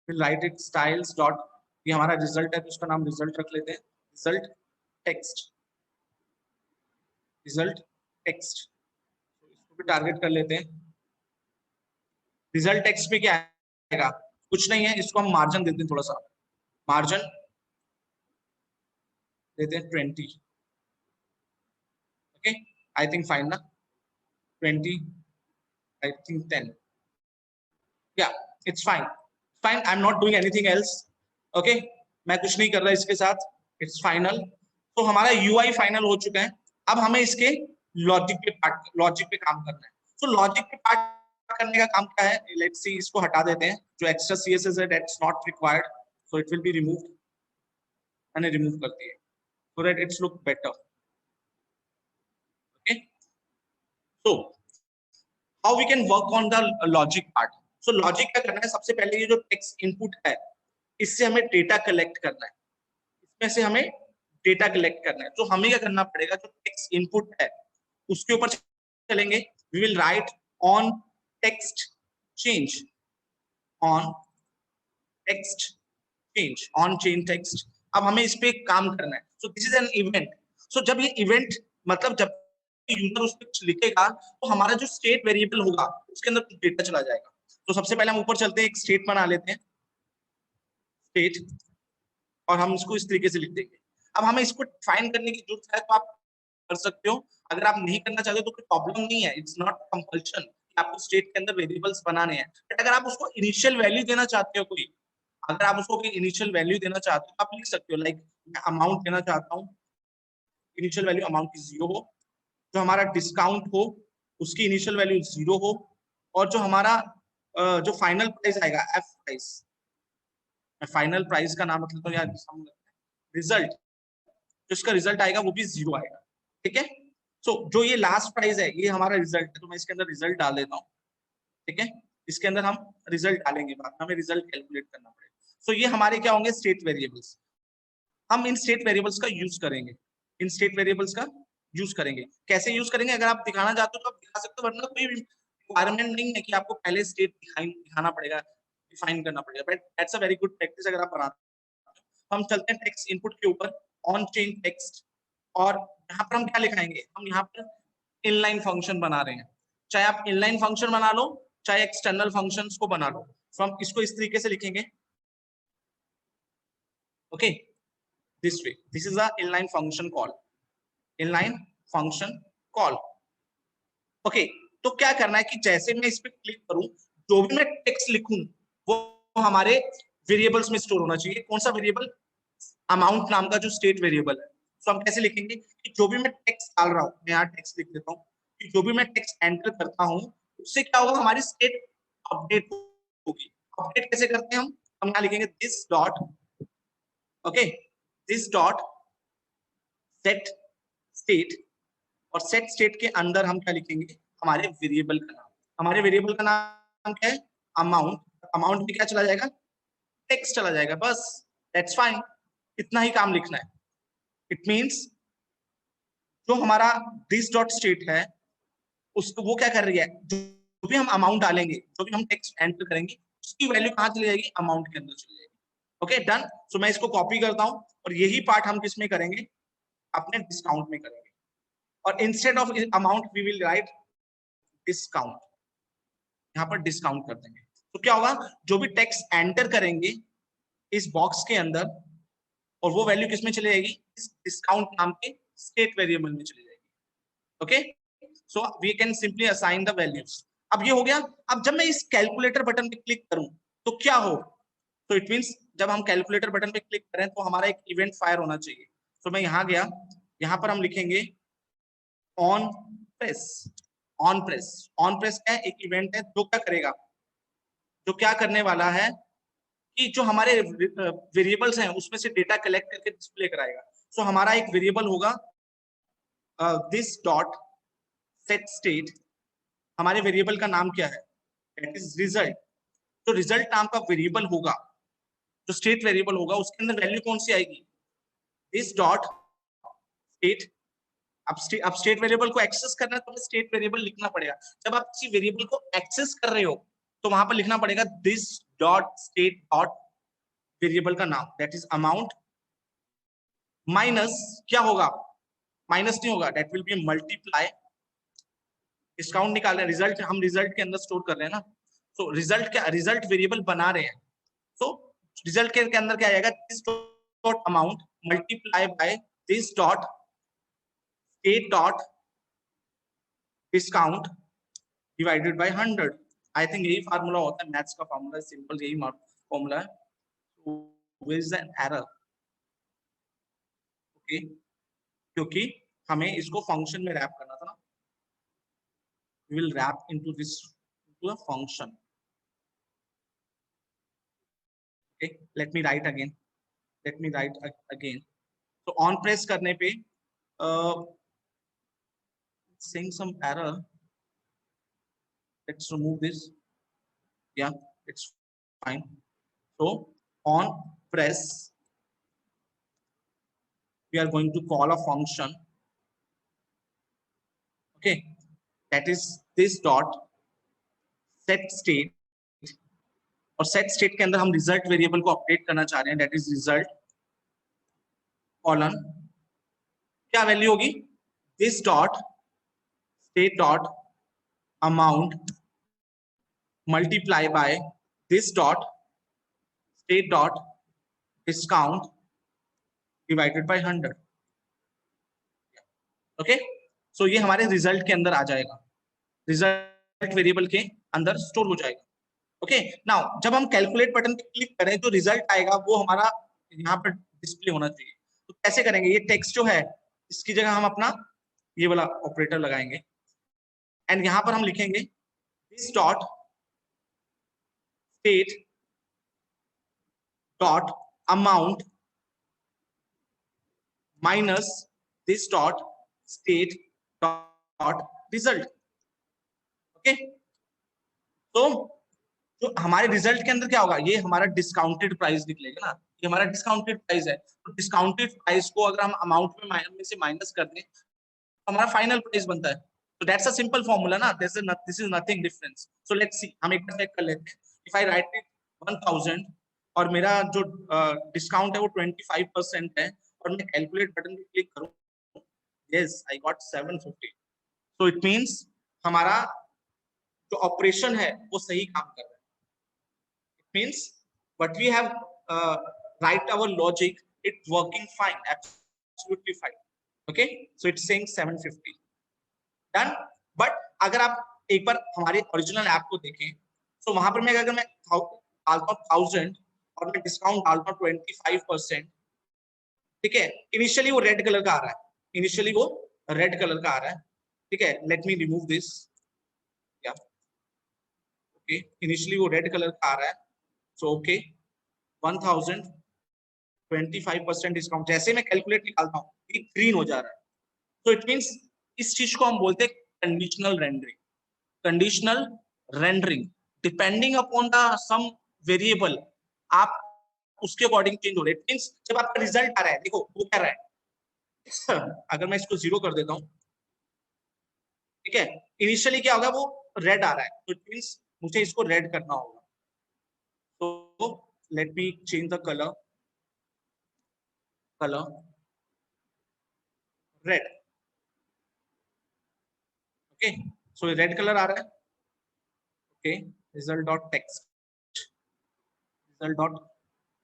फिर राइट इट स्टाइल्स डॉट, ये हमारा रिजल्ट है तो उसका नाम रिजल्ट रख लेते हैं, रिजल्ट टेक्स्ट, रिजल्ट टेक्स्ट। इसको भी टारगेट कर लेते हैं। रिजल्ट टेक्स्ट में क्या आएगा, कुछ नहीं है, इसको हम मार्जिन देते हैं, थोड़ा सा मार्जिन देते हैं 20। ओके आई थिंक फाइन ना, 20 आई थिंक 10। या it's fine, fine I am not doing anything else. Okay मैं कुछ नहीं कर रहा इसके साथ, इट्स फाइनल। तो हमारा यूआई फाइनल हो चुका है। अब हमें इसके लॉजिक पे काम करना है। तो लॉजिक पे पार्ट करने का काम क्या है, लेट्स सी, इसको हटा देते हैं, जो एक्स्ट्रा सीएसएस है that's not required, so it will be removed. मैंने रिमूव कर दिए so that it's look better. Okay so how we can work on the logic part. So logic क्या करना है, सबसे पहले ये जो टेक्स्ट इनपुट है इससे हमें डेटा कलेक्ट करना है, इसमें से हमें डेटा कलेक्ट करना है। तो हमें क्या करना पड़ेगा, जो टेक्स्ट इनपुट है उसके ऊपर चलेंगे, we will write on text change, on text change, on change text. अब हमें इस पे काम करना है। So this is an event. सो जब ये इवेंट मतलब जब यूजर उस पर कुछ लिखेगा तो हमारा जो स्टेट वेरिएबल होगा उसके अंदर कुछ डेटा चला जाएगा। तो सबसे पहले हम ऊपर चलते हैं, एक स्टेट बना लेते हैं, स्टेट, और हम इसको इस तरीके से लिख देंगे। अब हमें इसको डिफाइन करने की जरूरत है तो आप कर सकते हो, अगर आप नहीं करना चाहते तो कोई प्रॉब्लम नहीं है, इट्स नॉट कंपल्शन कि आपको स्टेट के अंदर वेरिएबल्स बनाने हैं। बट अगर आप उसको इनिशियल वैल्यू देना चाहते हो कोई, अगर आप उसको कोई इनिशियल वैल्यू देना चाहते हो तो आप लिख सकते हो, लाइक मैं अमाउंट देना चाहता हूँ, इनिशियल वैल्यू अमाउंट की 0 हो, जो हमारा डिस्काउंट हो उसकी इनिशियल वैल्यू 0 हो, और जो हमारा जो फाइनल प्राइस आएगा एफ प्राइस, फाइनल प्राइस का नाम मतलब तो यार रिजल्ट, जिसका रिजल्ट आएगा वो भी 0 आएगा। ठीक है सो जो ये लास्ट प्राइस है ये हमारा रिजल्ट है, तो मैं इसके अंदर रिजल्ट डाल देता हूँ। ठीक है इसके अंदर हम रिजल्ट डालेंगे, बाद में हमें रिजल्ट कैलकुलेट करना पड़ेगा। सो ये हमारे क्या होंगे, स्टेट वेरिएबल्स। हम इन स्टेट वेरिएबल्स का यूज करेंगे, इन स्टेट वेरिएबल्स का यूज करेंगे। कैसे यूज करेंगे, अगर आप दिखाना चाहते हो तो आप दिखा सकते हो, वरना कोई रिक्वायरमेंट नहीं है कि आपको पहले स्टेट दिखाना पड़ेगा, डिफाइन करना पड़ेगा। But that's a very good practice अगर आप बनाते हो। हम चलते हैं टेक्स्ट इनपुट के ऊपर, ऑन चेंज टेक्स्ट, और यहाँ पर हम क्या लिखाएंगे, हम यहाँ पर इनलाइन फंक्शन बना रहे हैं, चाहे आप इनलाइन फंक्शन बना लो चाहे एक्सटर्नल फंक्शंस को बना लो। तो हम इसको इस तरीके से लिखेंगे, okay, this way, this is a inline function call, inline function call. Okay, तो क्या करना है कि जैसे मैं इस पे क्लिक करूं, जो भी मैं टेक्स्ट लिखूं वो हमारे वेरिएबल्स में स्टोर होना चाहिए। कौन सा वेरिएबल? अमाउंट नाम का जो स्टेट वेरिएबल है। तो हम कैसे लिखेंगे कि जो भी मैं टेक्स्ट डाल रहा हूं, मैं यहाँ टेक्स्ट लिख देता हूँ कि जो भी मैं टेक्स्ट एंटर करता हूँ उससे क्या होगा, हमारी स्टेट अपडेट होगी। अपडेट कैसे करते हैं हम यहाँ लिखेंगे this dot, okay, this dot set state, और सेट स्टेट के अंदर हम क्या लिखेंगे, हमारे वेरिएबल का नाम। हमारे वेरिएबल का नाम क्या है? अमाउंट। अमाउंट में क्या चला जाएगा? टेक्स्ट चला जाएगा, बस, दैट्स फाइन, इतना ही काम लिखना है। इट मींस जो हमारा दिस डॉट स्टेट है उसको वो क्या कर रही है, जो भी हम अमाउंट डालेंगे, जो भी हम टेक्स्ट एंटर करेंगे उसकी वैल्यू कहाँ चली जाएगी? अमाउंट के अंदर चली जाएगी। Okay, done. सो मैं इसको कॉपी करता हूं और यही पार्ट हम किस में करेंगे? अपने डिस्काउंट में करेंगे, और instead of amount we will write discount, यहाँ पर डिस्काउंट कर देंगे। तो क्या होगा, जो भी टेक्स्ट एंटर करेंगे इस बॉक्स के अंदर, और वो वैल्यू किसमें चली जाएगी? इस डिस्काउंट नाम के स्टेट वेरिएबल में चली जाएगी। Okay, so we can simply assign the values. अब ये हो गया। अब जब मैं इस कैलकुलेटर बटन पे क्लिक करूं तो क्या हो? तो इट मींस जब हम कैलकुलेटर बटन पे क्लिक करें तो हमारा एक इवेंट फायर होना चाहिए। तो मैं यहाँ गया, यहाँ पर हम लिखेंगे on press. On press, on press क्या है? एक इवेंट है जो क्या करेगा, जो क्या करने वाला है कि जो हमारे वेरिएबल्स हैं उसमें से डेटा कलेक्ट करके डिस्प्ले कराएगा। सो हमारा एक वेरिएबल होगा दिस डॉट सेट स्टेट। हमारे वेरिएबल का नाम क्या है? That is result. तो रिजल्ट नाम का वेरिएबल होगा, जो स्टेट वेरिएबल होगा उसके अंदर वैल्यू कौन सी आएगी? This dot state. अब स्टेट वेरिएबल को एक्सेस करना है तो हमें स्टेट वेरिएबल लिखना पड़ेगा। जब आप किसी वेरिएबल को एक्सेस कर रहे हो तो वहां पर लिखना पड़ेगा this dot state dot variable का नाम, दैट इज अमाउंट, माइनस क्या होगा? माइनस नहीं होगा, that will be multiply. Discount निकाल रहे हैं, रिजल्ट हम रिजल्ट के अंदर स्टोर कर रहे हैं ना, तो रिजल्ट क्या, रिजल्ट वेरिएबल बना रहे हैं। तो रिजल्ट के अंदर क्या आएगा? This dot amount multiply by this dot state dot discount divided by 100। I think यही फार्मूला होता है, मैथ्स का फार्मूला, सिंपल यही फार्मूला है। तो where is an error? Okay, क्योंकि हमें इसको फंक्शन में रैप करना था ना, we will wrap into this into a function. Okay, let me write again, let me write again. So on press करने पे seeing some error, let's remove this. Yeah, it's fine. So on press we are going to call a function, okay, that is this dot set state, और set state के अंदर हम result variable को update करना चाह रहे हैं, that is result colon क्या वैल्यू होगी? This dot state dot amount multiply by this dot state dot discount divided by 100। Okay, so ये हमारे रिजल्ट के अंदर आ जाएगा, रिजल्ट वेरिएबल के अंदर स्टोर हो जाएगा। ओके, नाउ जब हम कैलकुलेट बटन पे क्लिक करें जो रिजल्ट आएगा वो हमारा यहाँ पर डिस्प्ले होना चाहिए। तो कैसे करेंगे? ये टेक्स्ट जो है इसकी जगह हम अपना ये वाला ऑपरेटर लगाएंगे, एंड यहाँ पर हम लिखेंगे this dot state dot amount minus this dot state dot result. Okay, तो जो हमारे रिजल्ट के अंदर क्या होगा, ये हमारा डिस्काउंटेड प्राइस निकलेगा ना, ये हमारा डिस्काउंटेड प्राइस है। तो डिस्काउंटेड प्राइस को अगर हम अमाउंट में से माइनस कर दें तो हमारा फाइनल प्राइस बनता है। तो दैट्स अ सिंपल फॉर्मूला ना, this is nothing difference. So let's see, हम एक बार चेक कर लेते हैं। इफ आई राइट इट 1000 और मेरा जो डिस्काउंट है वो 25% है, और मैं कैलकुलेट बटन पे क्लिक करूं, यस आई गॉट 750। तो इट मीन्स हमारा जो ऑपरेशन है वो सही काम कर रहा है. It means but we have write our logic, it working fine, absolutely fine. Okay, so it's saying 750 done. But अगर आप एक बार हमारे ओरिजिनल ऐप को देखें तो वहां पर मैं अगर मैं डालता हूँ 1000 और मैं डिस्काउंट डालता हूँ 25%, ठीक है, इनिशियली वो रेड कलर का आ रहा है, इनिशियली वो रेड कलर का आ रहा है. ठीक है, लेट मी रिमूव दिस. या ओके, इनिशियली वो रेड कलर का आ रहा है. सो ओके, 1000 25% डिस्काउंट, जैसे मैं कैलकुलेट निकालता हूँ ये ग्रीन हो जा रहा है. तो इट मीन्स इस चीज को हम बोलते हैं conditional rendering. Conditional rendering depending upon the some variable, आप उसके अकॉर्डिंग चेंज हो रहे. इट मीन्स जब आपका रिजल्ट आ रहा है, देखो वो क्या रहा है, अगर मैं इसको 0 कर देता हूँ, ठीक है, इनिशियली क्या होगा, वो रेड आ रहा है, तो इट मीन्स मुझे इसको रेड करना होगा. तो let me change the colour red. Okay, so red colour आ रहा है. Okay, result dot text, result dot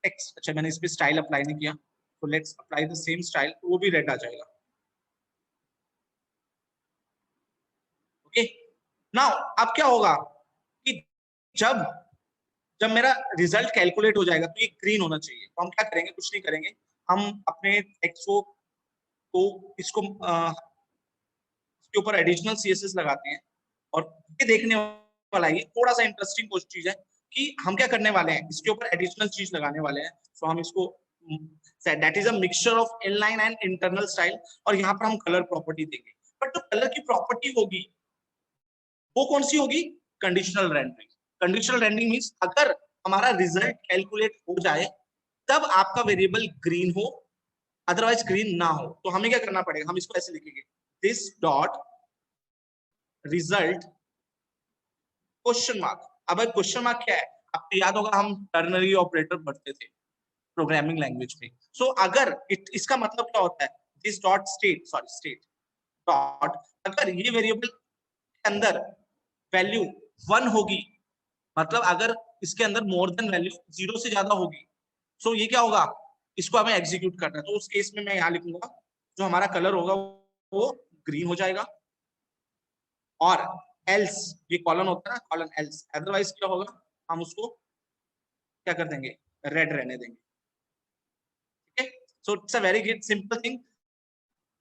text. अच्छा, मैंने इस पे स्टाइल अप्लाई नहीं किया, तो let's apply the same style, वो भी रेड आ जाएगा. ओके, नाउ अब क्या होगा कि जब जब मेरा रिजल्ट कैलकुलेट हो जाएगा तो ये ग्रीन होना चाहिए. तो हम क्या करेंगे, कुछ नहीं करेंगे, हम अपने टेक्स्ट को इसको इसके ऊपर एडिशनल सीएसएस लगाते हैं. और ये देखने वाला ये थोड़ा सा इंटरेस्टिंग कुछ चीज है कि हम क्या करने वाले हैं, इसके ऊपर एडिशनल चीज लगाने वाले हैं. सो हम इसको that is a mixture of inline and internal style, और यहाँ पर हम कलर प्रॉपर्टी देंगे. बट जो कलर की प्रॉपर्टी होगी वो कौन सी होगी, conditional rendering. Conditional rendering means अगर हमारा रिजल्ट कैलकुलेट हो जाए तब आपका वेरिएबल ग्रीन हो, अदरवाइज ग्रीन ना हो. तो हमें क्या करना पड़ेगा, हम इसको ऐसे लिखेंगे, this dot result question mark. अब क्वेश्चन मार्क क्या है, आपको याद होगा हम टर्नरी ऑपरेटर पढ़ते थे प्रोग्रामिंग लैंग्वेज में. सो अगर इसका मतलब क्या होता है, this dot state, sorry state dot, अगर ये वेरिएबल के अंदर वैल्यू 1 होगी, मतलब अगर इसके अंदर मोर देन वैल्यू 0 से ज्यादा होगी, सो ये क्या होगा, इसको हमें एग्जीक्यूट करना है. तो उस केस में मैं यहाँ लिखूंगा जो हमारा कलर होगा वो ग्रीन हो जाएगा. और एल्स, ये कॉलन होता है ना, कॉलन एल्स, अदरवाइज क्या होगा, हम उसको क्या कर देंगे, रेड रहने देंगे. ठीक है, so it's a very good simple thing.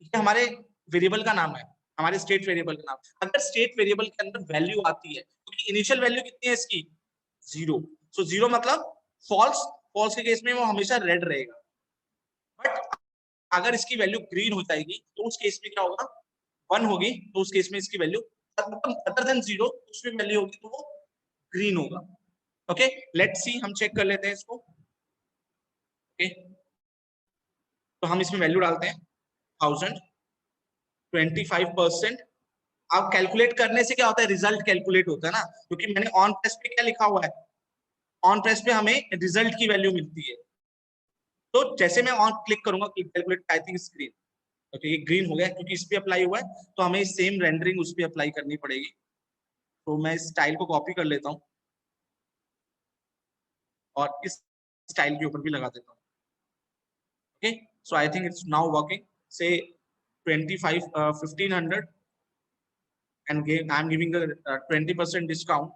ये हमारे वेरिएबल का नाम है, हमारे स्टेट वेरिएबल का नाम. अगर स्टेट वेरिएबल के अंदर वैल्यू आती है, क्योंकि इनिशियल वैल्यू कितनी है इसकी, 0, सो 0 मतलब फॉल्स. फॉल्स के केस में वो हमेशा रेड रहेगा. बट अगर इसकी वैल्यू ग्रीन हो जाएगी तो उस केस में क्या होगा, 1 होगी, तो उस केस में इसकी वैल्यू अदर देन 0 उसमें वैल्यू होगी तो वो ग्रीन होगा. ओके, लेट्स सी, हम चेक कर लेते हैं इसको. ओके, तो हम इसमें वैल्यू डालते हैं 1000, 25%. अब कैलकुलेट करने से क्या होता है, रिजल्ट कैलकुलेट होता है ना, क्योंकि मैंने ऑन प्रेस पे क्या लिखा हुआ है, ऑन प्रेस पे हमें रिजल्ट की वैल्यू मिलती है. तो जैसे मैं ऑन क्लिक करूंगा calculate, I think screen, okay ये ग्रीन हो गया क्योंकि इस पे अप्लाई हुआ है, तो हमें सेम रेंडरिंग उस पे अप्लाई करनी पड़ेगी. तो मैं इस स्टाइल को कॉपी कर लेता हूँ और इस स्टाइल के ऊपर भी लगा देता हूँ. Okay, so I think it's now working. से 1500 and I'm giving a 20% discount.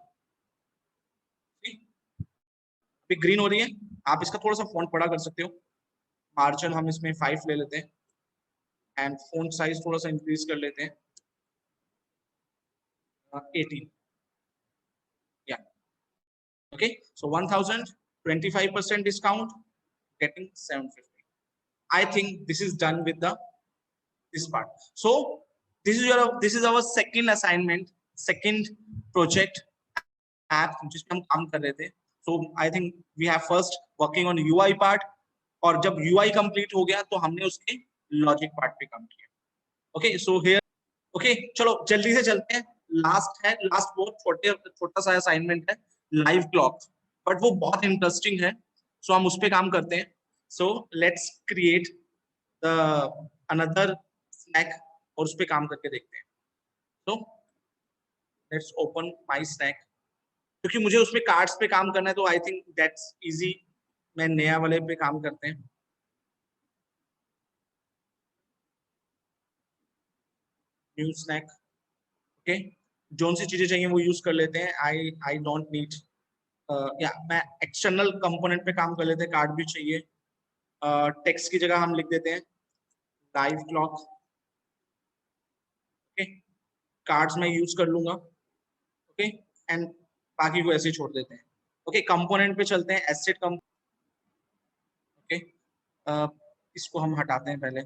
अभी ग्रीन हो रही है. आप इसका थोड़ा सा फॉन्ट बड़ा कर सकते हो, मार्जिन हम इसमें 5 ले लेते हैं एंड फॉन्ट साइज थोड़ा सा इंक्रीज कर लेते हैं 18. या okay, so 1000, 25% discount, getting 750. I think this is done with this part. So this is our second assignment, second project app जिस पे हम काम कर रहे थे. So I think we have first working on UI part, और जब UI complete हो गया तो हमने उसके लॉजिक पार्ट पे काम किया. ओके, सो हियर ओके, चलो जल्दी से चलते हैं. लास्ट है, लास्ट बहुत छोटा सा असाइनमेंट है, लाइव क्लॉक, बट वो बहुत इंटरेस्टिंग है. सो हम उस पे काम करते हैं. So let's create the another snack और उस पे काम करके देखते हैं. तो लेट्स ओपन माय स्नैक, क्योंकि मुझे उसमें कार्ड्स पे काम करना है, तो आई थिंक दैट्स इजी। मैं नया वाले पे काम करते हैं। New snack, okay. जो सी चीजें चाहिए वो यूज कर लेते हैं। आई आई डोंट नीड, या मैं एक्सटर्नल कंपोनेंट पे काम कर लेते हैं। कार्ड भी चाहिए, टेक्स्ट की जगह हम लिख देते हैं लाइव क्लॉक, ओके। कार्ड्स मैं यूज कर लूंगा, ओके। एंड बाकी को ऐसे ही छोड़ देते हैं, ओके। कंपोनेंट पे चलते हैं, एसेट कम, ओके। इसको हम हटाते हैं पहले,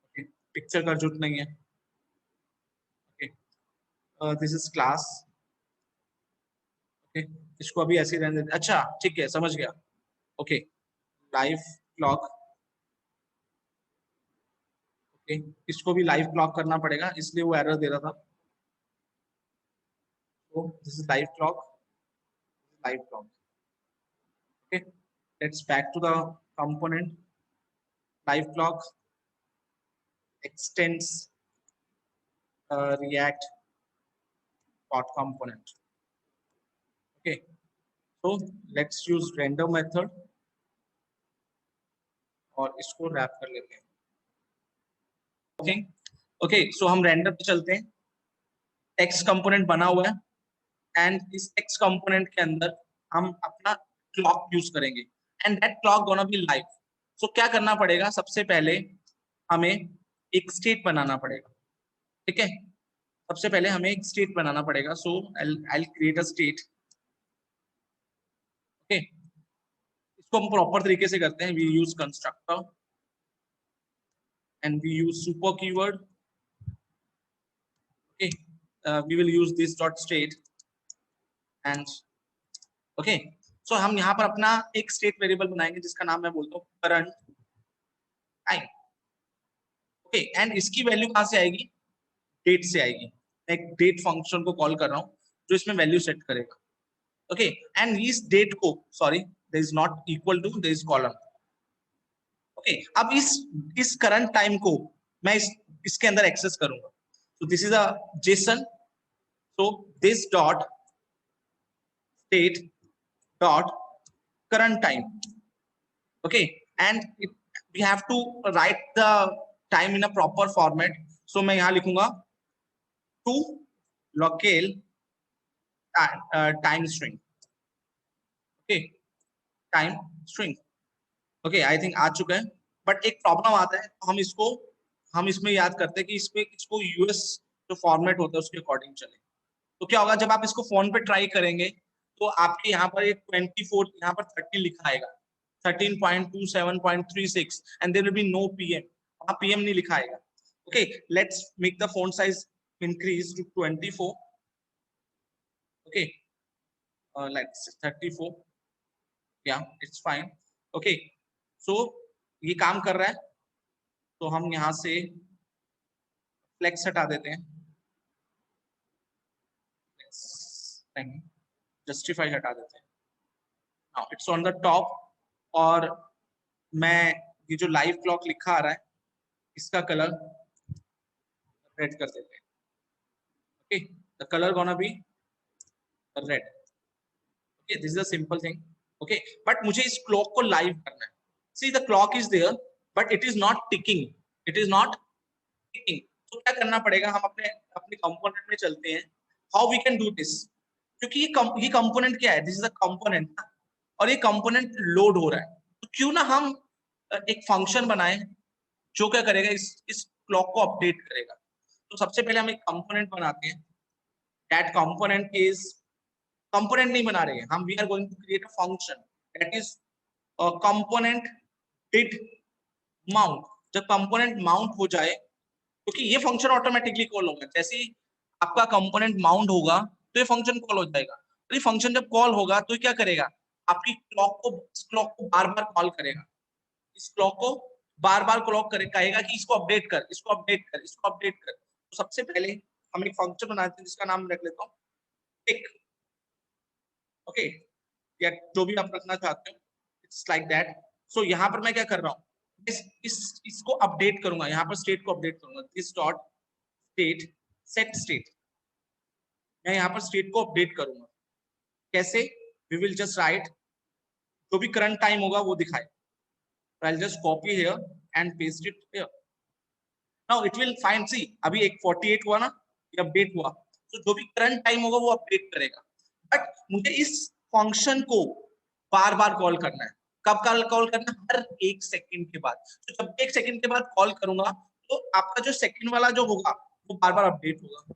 ओके। पिक्चर का जरूरत नहीं है, okay. This is class, okay. इसको अभी ऐसे ही रहने देते। अच्छा ठीक है, समझ गया, ओके। Live clock, okay. इसको भी लाइव क्लॉक करना पड़ेगा, इसलिए वो एरर दे रहा था। तो this is live clock, live clock, okay. Let's back to the component. Live clock extends React dot component. Okay, so let's use render method और इसको रैप कर लेते हैं। ओके ओके, सो हम रेंडर पे चलते हैं। टेक्स्ट कंपोनेंट बना हुआ है एंड इस टेक्स्ट कंपोनेंट के अंदर हम अपना क्लॉक यूज करेंगे and that clock gonna be live. So क्या करना पड़ेगा, सबसे पहले हमें एक स्टेट बनाना पड़ेगा, ठीक है। सबसे पहले हमें एक स्टेट बनाना पड़ेगा। So I create a state, okay. इसको हम प्रॉपर तरीके से करते हैं। We use constructor and we use super keyword, okay. We will use this dot state and, okay. So हम यहाँ पर अपना एक स्टेट वेरिएबल बनाएंगे जिसका नाम मैं बोलता हूँ करंट टाइम, ओके। एंड इसकी वैल्यू कहाँ से आएगी, डेट से आएगी। मैं एक डेट फंक्शन को कॉल कर रहा हूँ जो इसमें वैल्यू सेट करेगा, ओके। एंड इस डेट को, sorry, there is not equal to, there is column, okay. अब इस करंट टाइम को मैं इसके अंदर एक्सेस करूंगा। तो this is a Jason, so this dot state dot current time, okay. And we have to write the time in a proper format, so मैं यहाँ लिखूंगा to locale time string, okay, time string, okay। I think आ चुका है, but एक problem आता है। हम इसमें याद करते हैं कि इसको यूएस जो फॉर्मेट होता है उसके अकॉर्डिंग चले। तो क्या होगा, जब आप इसको फोन पे ट्राई करेंगे तो आपके यहाँ पर एक 24, यहाँ पर 30 लिखा आएगा, 13.27.36 and there will be no PM, वहां पीएम नहीं लिखा आएगा, okay. Let's make the font size increase to 24, okay. Let's 34, या इट्स फाइन, ओके। सो ये काम कर रहा है, तो हम यहाँ से फ्लेक्स हटा देते हैं, जस्टिफाई हटा देते हैं। Now it's on the top, और मैं ये जो लाइव क्लॉक लिखा आ रहा है इसका कलर रेड कर देते हैं, okay. The colour gonna be red, okay. This is a simple thing, okay. But मुझे इस क्लॉक को लाइव करना है। See the clock is there but it is not ticking, it is not ticking. तो क्या करना पड़ेगा, हम अपने अपने कंपोनेंट में चलते हैं। How we can do this, क्योंकि ये कंपोनेंट क्या है, दिस इज अ कंपोनेंट, और ये कंपोनेंट लोड हो रहा है। तो क्यों ना हम एक फंक्शन बनाए जो क्या करेगा, इस क्लॉक को अपडेट करेगा। तो सबसे पहले हम एक कंपोनेंट बनाते हैं। दैट कंपोनेंट इज, कंपोनेंट नहीं बना रहे हैं हम, we are going to create a function that is component did mount. जब कंपोनेंट माउंट हो जाए, क्योंकि ये फंक्शन ऑटोमेटिकली कॉल होगा, जैसे ही आपका कंपोनेंट माउंट होगा तो ये फंक्शन कॉल हो जाएगा। तो ये फंक्शन जब कॉल होगा तो क्या करेगा, आपकी क्लॉक को बार बार कॉल करेगा, इस क्लॉक को बार बार क्लॉक करे, कहेगा कि इसको अपडेट कर, इसको अपडेट कर, इसको अपडेट कर। तो सबसे पहले हम एक फंक्शन बनाते हैं जिसका नाम रख लेता हूँ टिक, ओके। या जो भी आप रखना चाहते हो, इट्स लाइक दैट। सो यहाँ पर मैं क्या कर रहा हूँ, इसको अपडेट करूंगा, यहाँ पर स्टेट को अपडेट करूंगा, this dot state set state, मैं यहाँ पर स्टेट को अपडेट करूंगा। कैसे? वी विल जस्ट राइट जो भी करंट टाइम होगा वो दिखाए। I will just copy here and paste it here. Now it will find, see अभी एक 48 हुआ ना, ये अपडेट हुआ, तो जो भी करंट टाइम होगा वो अपडेट करेगा। बट मुझे इस फंक्शन को बार बार कॉल करना है। कब कॉल करना है? हर 1 सेकंड के बाद। तो जब 1 सेकंड के बाद कॉल करूंगा तो आपका जो सेकंड वाला जो होगा वो बार बार अपडेट होगा,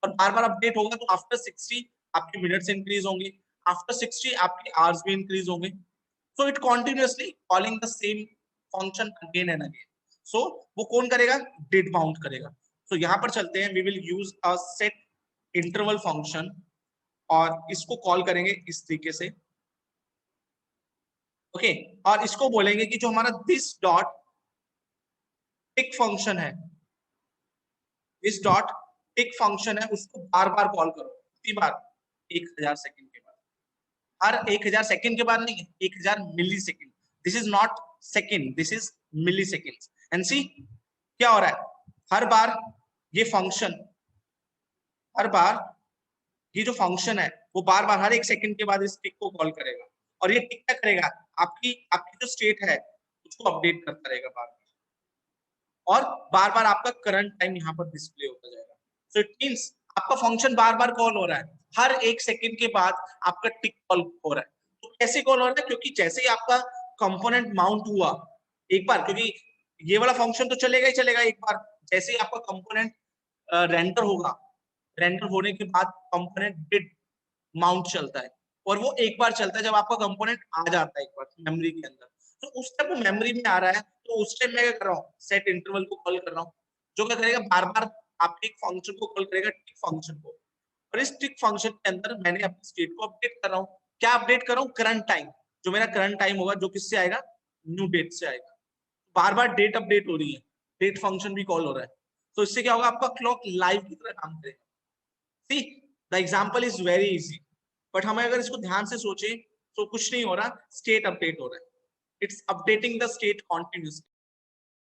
और बार बार अपडेट होगा तो आफ्टर 60 आपके मिनट्स इंक्रीज होंगे, आफ्टर 60 आपके आवर्स भी इंक्रीज होंगे। So it continuously calling the same function again and again. सो वो कौन करेगा? डेट बाउंड करेगा। सो यहाँ पर चलते हैं, we will use a set interval function और इसको कॉल करेंगे इस तरीके से। ओके, और इसको बोलेंगे कि जो हमारा दिस डॉट टिक फंक्शन है, दिस डॉट टिक फंक्शन है, उसको बार बार कॉल करो। कितनी बार? 1000 सेकंड के बाद। हर 1000 सेकंड के बाद नहीं, 1000 millisecond. This is not second, this is millisecond. And see क्या हो रहा है, हर बार ये फंक्शन, हर बार ये जो फंक्शन है वो बार बार हर 1 सेकंड के बाद इस टिक को कॉल करेगा, और ये टिक क्या करेगा? आपकी आपकी जो स्टेट है उसको अपडेट करता रहेगा बार बार, और बार बार आपका करंट टाइम यहाँ पर डिस्प्ले होता जाएगा। सो इट मींस आपका फंक्शन बार बार कॉल हो रहा है, हर 1 सेकंड के बाद आपका टिक कॉल हो रहा है। तो कैसे कॉल हो रहा है? क्योंकि जैसे ही आपका कंपोनेंट माउंट हुआ एक बार, क्योंकि ये वाला फंक्शन तो चलेगा ही चलेगा एक बार, जैसे ही आपका कंपोनेंट रेंडर होगा, रेंडर होने के बाद कंपोनेंट डिड माउंट चलता है, और वो एक बार चलता है जब आपका कंपोनेंट आ जाता है एक बार मेमोरी के अंदर। तो उस टाइम वो मेमोरी में आ रहा है, तो उस टाइम मैं क्या कर रहा हूँ? सेट इंटरवल को कॉल कर रहा हूँ, जो क्या करेगा? बार बार आपके एक फंक्शन को कॉल करेगा, टिक फंक्शन को, और इस टिक फंक्शन के अंदर मैंने अपनी स्टेट को अपडेट कर रहा हूँ। क्या अपडेट कर रहा हूँ? Current time. जो मेरा करंट टाइम होगा जो किससे आएगा? न्यू डेट से आएगा। बार बार डेट अपडेट हो रही है, डेट फंक्शन भी कॉल हो रहा है, तो इससे क्या होगा? आपका क्लॉक लाइव की तरह काम करेगा। See the example is very easy, but हमें अगर इसको ध्यान से सोचे तो कुछ नहीं हो रहा, स्टेट अपडेट हो रहा है, it's updating the state continuously.